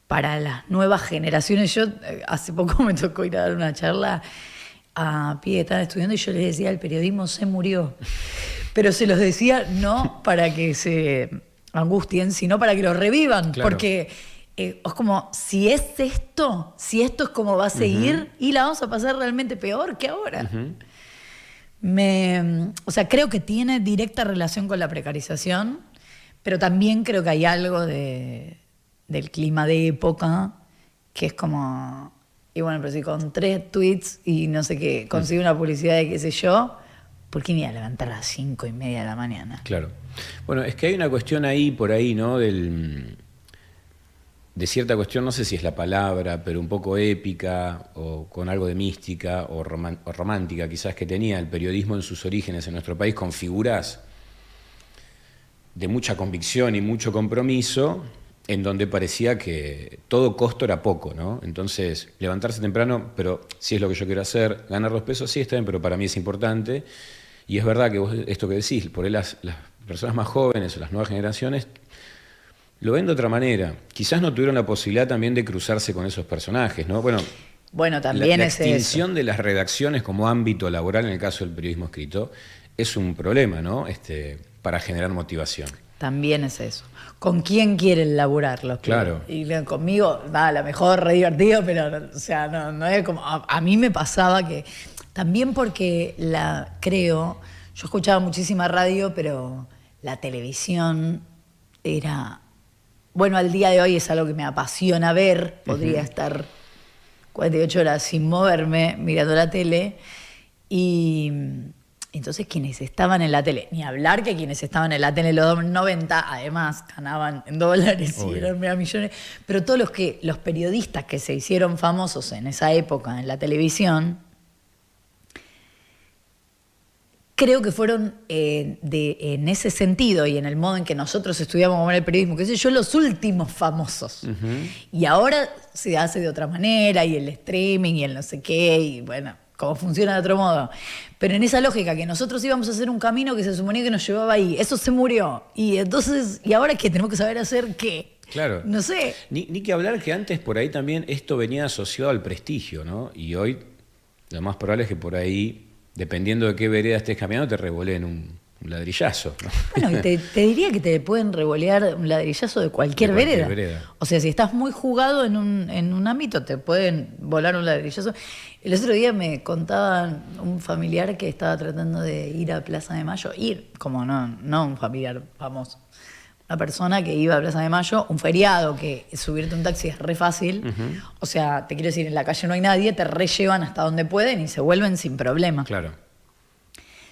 las nuevas generaciones? Yo hace poco me tocó ir a dar una charla a pibes que estaban estudiando y yo les decía, el periodismo se murió. Pero se los decía no para que se angustien, sino para que lo revivan, claro. Porque es como, si esto es como va a seguir, y la vamos a pasar realmente peor que ahora. O sea, creo que tiene directa relación con la precarización, pero también creo que hay algo del clima de época, que es como, y bueno, pero si con 3 tweets y no sé qué, consigo una publicidad de qué sé yo, ¿por qué me iba a levantar a las 5:30 de la mañana? Claro. Bueno, es que hay una cuestión ahí, por ahí, ¿no? De cierta cuestión, no sé si es la palabra, pero un poco épica o con algo de mística o romántica quizás que tenía el periodismo en sus orígenes en nuestro país, con figuras de mucha convicción y mucho compromiso, en donde parecía que todo costo era poco, ¿no? Entonces, levantarse temprano, pero si es lo que yo quiero hacer, ganar 2 pesos, sí está bien, pero para mí es importante. Y es verdad que vos, esto que decís, por ahí las personas más jóvenes o las nuevas generaciones lo ven de otra manera. Quizás no tuvieron la posibilidad también de cruzarse con esos personajes, ¿no? Bueno, también la es extinción eso. De las redacciones como ámbito laboral, en el caso del periodismo escrito, es un problema, ¿no? Para generar motivación. También es eso. ¿Con quién quieren laburar los pibes? Claro. Y conmigo, a lo mejor re divertido, pero o sea, no es como... A mí me pasaba que... También porque yo escuchaba muchísima radio, pero la televisión era... Bueno, al día de hoy es algo que me apasiona ver. Podría estar 48 horas sin moverme mirando la tele. Y entonces quienes estaban en la tele, ni hablar que quienes estaban en la tele en los 90, además ganaban en dólares y eran mega millones. Pero todos los periodistas que se hicieron famosos en esa época en la televisión... creo que fueron en ese sentido y en el modo en que nosotros estudiamos como era el periodismo, qué sé yo, los últimos famosos. Y ahora se hace de otra manera, y el streaming, y el no sé qué, y bueno, cómo funciona de otro modo. Pero en esa lógica que nosotros íbamos a hacer un camino que se suponía que nos llevaba ahí, eso se murió. Y entonces, ¿y ahora qué? Tenemos que saber hacer qué. Claro. No sé. Ni que hablar que antes por ahí también esto venía asociado al prestigio, ¿no? Y hoy lo más probable es que por ahí, dependiendo de qué vereda estés caminando, te revoleen un ladrillazo, ¿no? Bueno, y te diría que te pueden revolear un ladrillazo de cualquier vereda. O sea, si estás muy jugado en un ámbito, te pueden volar un ladrillazo. El otro día me contaba un familiar que estaba tratando de ir a Plaza de Mayo. Como no un familiar famoso. Una persona que iba a Plaza de Mayo, un feriado, que subirte un taxi es re fácil. O sea, te quiero decir, en la calle no hay nadie, te rellevan hasta donde pueden y se vuelven sin problema. Claro.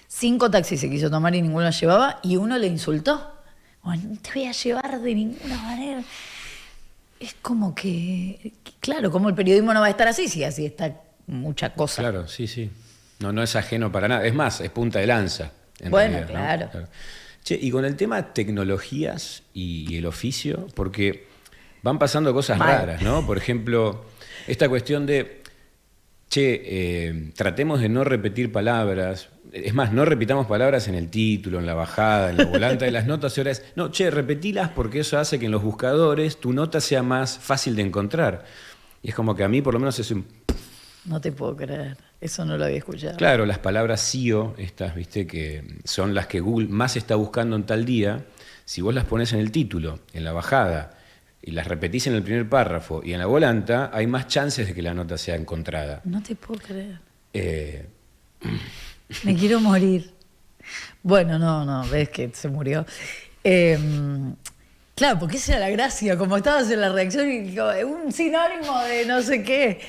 5 taxis se quiso tomar y ninguno lo llevaba, y uno le insultó. Bueno, no te voy a llevar de ninguna manera. Es como que, claro, como el periodismo no va a estar así, si así está mucha cosa. Claro, sí. No es ajeno para nada. Es más, es punta de lanza. Bueno, realidad, claro. ¿no? Claro. Che, y con el tema tecnologías y el oficio, porque van pasando cosas raras, ¿no? Por ejemplo, esta cuestión de, tratemos de no repetir palabras. Es más, no repitamos palabras en el título, en la bajada, en la volanta de las notas. Ahora es, no, repetilas porque eso hace que en los buscadores tu nota sea más fácil de encontrar. Y es como que a mí por lo menos es un... No te puedo creer, eso no lo había escuchado. Claro, las palabras SEO, estas, viste, que son las que Google más está buscando en tal día, si vos las pones en el título, en la bajada, y las repetís en el primer párrafo y en la volanta, hay más chances de que la nota sea encontrada. No te puedo creer. Me quiero morir. Bueno, no, ves que se murió. Claro, porque esa era la gracia, como estabas en la reacción, y digo, un sinónimo de no sé qué.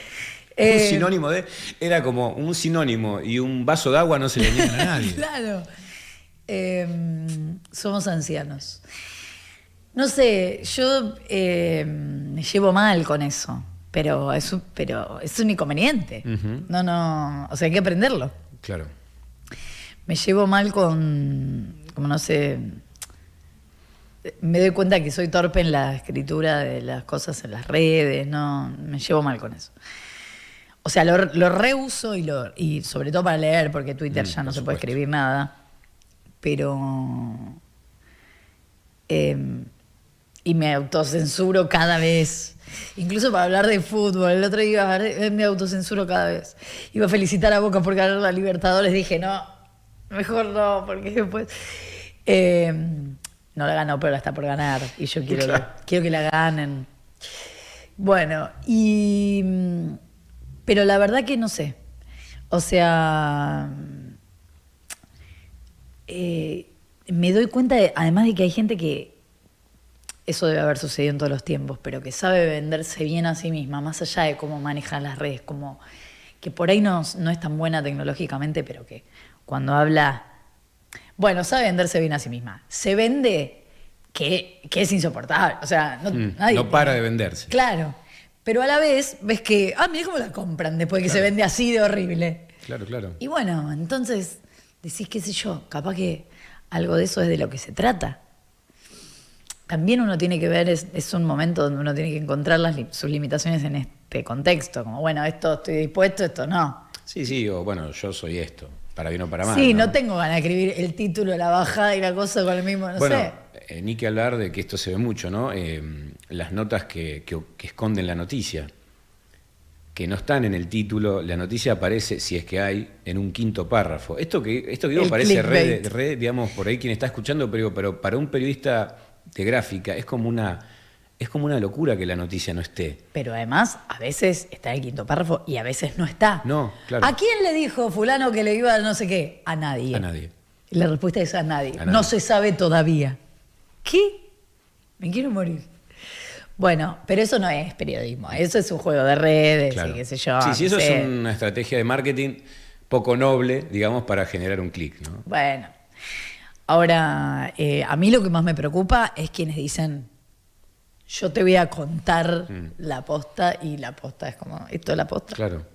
Un sinónimo de... Era como un sinónimo y un vaso de agua no se le niegan a nadie. Claro. Somos ancianos. No sé, yo me llevo mal con eso, pero es un inconveniente. No, o sea, hay que aprenderlo. Claro. Me llevo mal como no sé, me doy cuenta que soy torpe en la escritura de las cosas en las redes, no, me llevo mal con eso. O sea, lo reuso y sobre todo para leer, porque Twitter ya no se puede escribir nada, pero... y me autocensuro cada vez. Incluso para hablar de fútbol. El otro día me autocensuro cada vez. Iba a felicitar a Boca por ganar la Libertadores. Dije, no, mejor no, porque después... no la ganó, pero la está por ganar. Y yo quiero que la ganen. Bueno, pero la verdad que no sé. O sea... me doy cuenta, además de que hay gente que... Eso debe haber sucedido en todos los tiempos, pero que sabe venderse bien a sí misma, más allá de cómo manejan las redes, como que por ahí no es tan buena tecnológicamente, pero que cuando habla, bueno, sabe venderse bien a sí misma. Se vende que es insoportable, o sea, nadie... No para de venderse. Claro, pero a la vez ves que, mirá cómo la compran después de que se vende así de horrible. Claro. Y bueno, entonces decís, qué sé yo, capaz que algo de eso es de lo que se trata. También uno tiene que ver, es un momento donde uno tiene que encontrar sus limitaciones en este contexto, como bueno, esto estoy dispuesto, esto no. Sí, o bueno, yo soy esto, para bien o para mal. Sí, no tengo ganas de escribir el título, la bajada y la cosa con el mismo, no sé. Ni que hablar de que esto se ve mucho, ¿no? Las notas que esconden la noticia, que no están en el título, la noticia aparece, si es que hay, en un quinto párrafo. Esto que digo parece re, digamos, por ahí quien está escuchando, pero para un periodista de gráfica es como una locura que la noticia no esté. Pero además, a veces está en el quinto párrafo y a veces no está. No, claro. ¿A quién le dijo fulano que le iba a no sé qué? A nadie. A nadie. Y la respuesta es a nadie. No se sabe todavía. ¿Qué? Me quiero morir. Bueno, pero eso no es periodismo. Eso es un juego de redes y qué sé yo. Sí, eso es una estrategia de marketing poco noble, digamos, para generar un clic, ¿no? Bueno. Ahora, a mí lo que más me preocupa es quienes dicen, yo te voy a contar la posta, y la posta es como, ¿esto es la posta? Claro.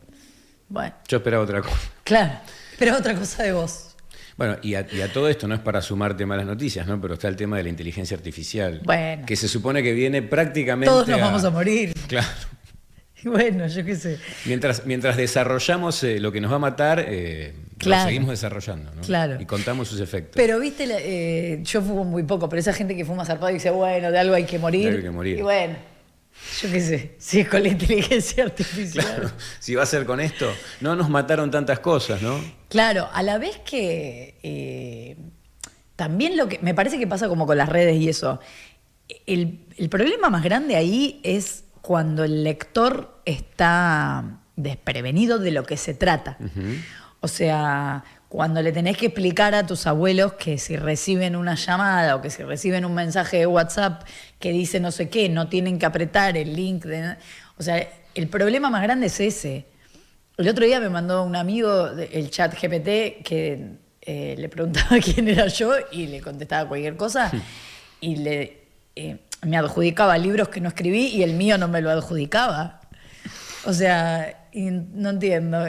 Bueno. Yo esperaba otra cosa. Claro, esperaba otra cosa de vos. Bueno, y a todo esto no es para sumarte malas noticias, ¿no? Pero está el tema de la inteligencia artificial. Bueno. Que se supone que viene prácticamente. Todos nos vamos a morir. Claro. Bueno, yo qué sé. Mientras desarrollamos lo que nos va a matar, Claro. lo seguimos desarrollando, ¿no? Claro. Y contamos sus efectos. Pero viste, yo fumo muy poco, pero esa gente que fuma zarpado dice, bueno, de algo hay que morir. De algo hay que morir. Y bueno, yo qué sé, si es con la inteligencia artificial. Claro, si va a ser con esto, no nos mataron tantas cosas, ¿no? Claro, a la vez que también lo que me parece que pasa como con las redes y eso, el problema más grande ahí es cuando el lector está desprevenido de lo que se trata. Uh-huh. O sea, cuando le tenés que explicar a tus abuelos que si reciben una llamada o que si reciben un mensaje de WhatsApp que dice no sé qué, no tienen que apretar el link. O sea, el problema más grande es ese. El otro día me mandó un amigo el chat GPT que le preguntaba quién era yo y le contestaba cualquier cosa y me adjudicaba libros que no escribí y el mío no me lo adjudicaba. O sea, no entiendo.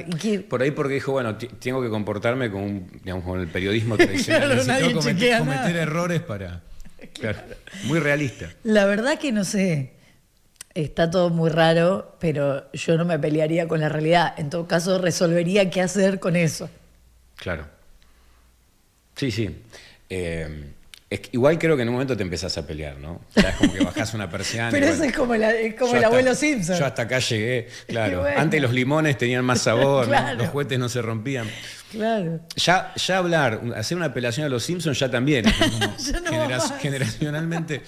Por ahí porque dijo, bueno, tengo que comportarme con el periodismo tradicional. Claro, Necesito cometer errores para... Claro, muy realista. La verdad que no sé. Está todo muy raro, pero yo no me pelearía con la realidad. En todo caso, resolvería qué hacer con eso. Claro. Sí, sí. Igual creo que en un momento te empezás a pelear, ¿no? Ya es como que bajás una persiana. Pero eso es como el abuelo Simpson. Yo hasta acá llegué, claro. Bueno. Antes los limones tenían más sabor, Claro. ¿no? Los juguetes no se rompían. Claro. Ya hacer una apelación a los Simpsons ya también. ¿No? Como no va más. generacionalmente.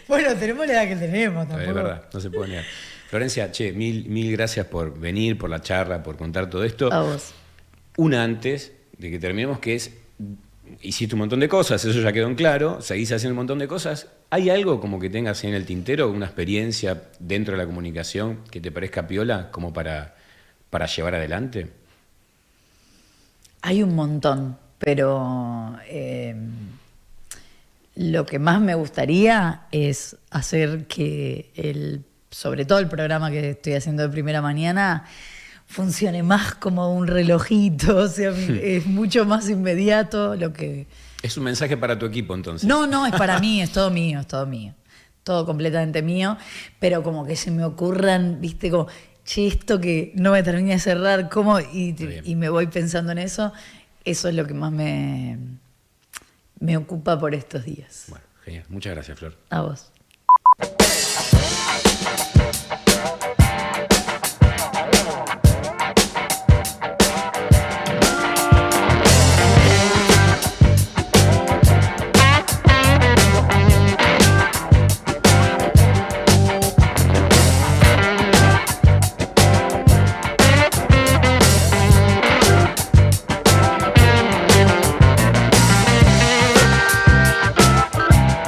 Bueno, tenemos la edad que tenemos tampoco. Es verdad, no se puede negar. Florencia, mil gracias por venir, por la charla, por contar todo esto. A vos. Una antes de que terminemos, que es... Hiciste un montón de cosas, eso ya quedó en claro, seguís haciendo un montón de cosas. ¿Hay algo como que tengas en el tintero, una experiencia dentro de la comunicación que te parezca piola como para llevar adelante? Hay un montón, pero lo que más me gustaría es hacer que sobre todo el programa que estoy haciendo de Primera Mañana funcione más como un relojito, o sea, es mucho más inmediato lo que... Es un mensaje para tu equipo, entonces. No, es para mí, es todo mío, todo completamente mío, pero como que se me ocurran, viste, como, che, esto que no me termina de cerrar, ¿cómo? Y me voy pensando en eso es lo que más me ocupa por estos días. Bueno, genial. Muchas gracias, Flor. A vos.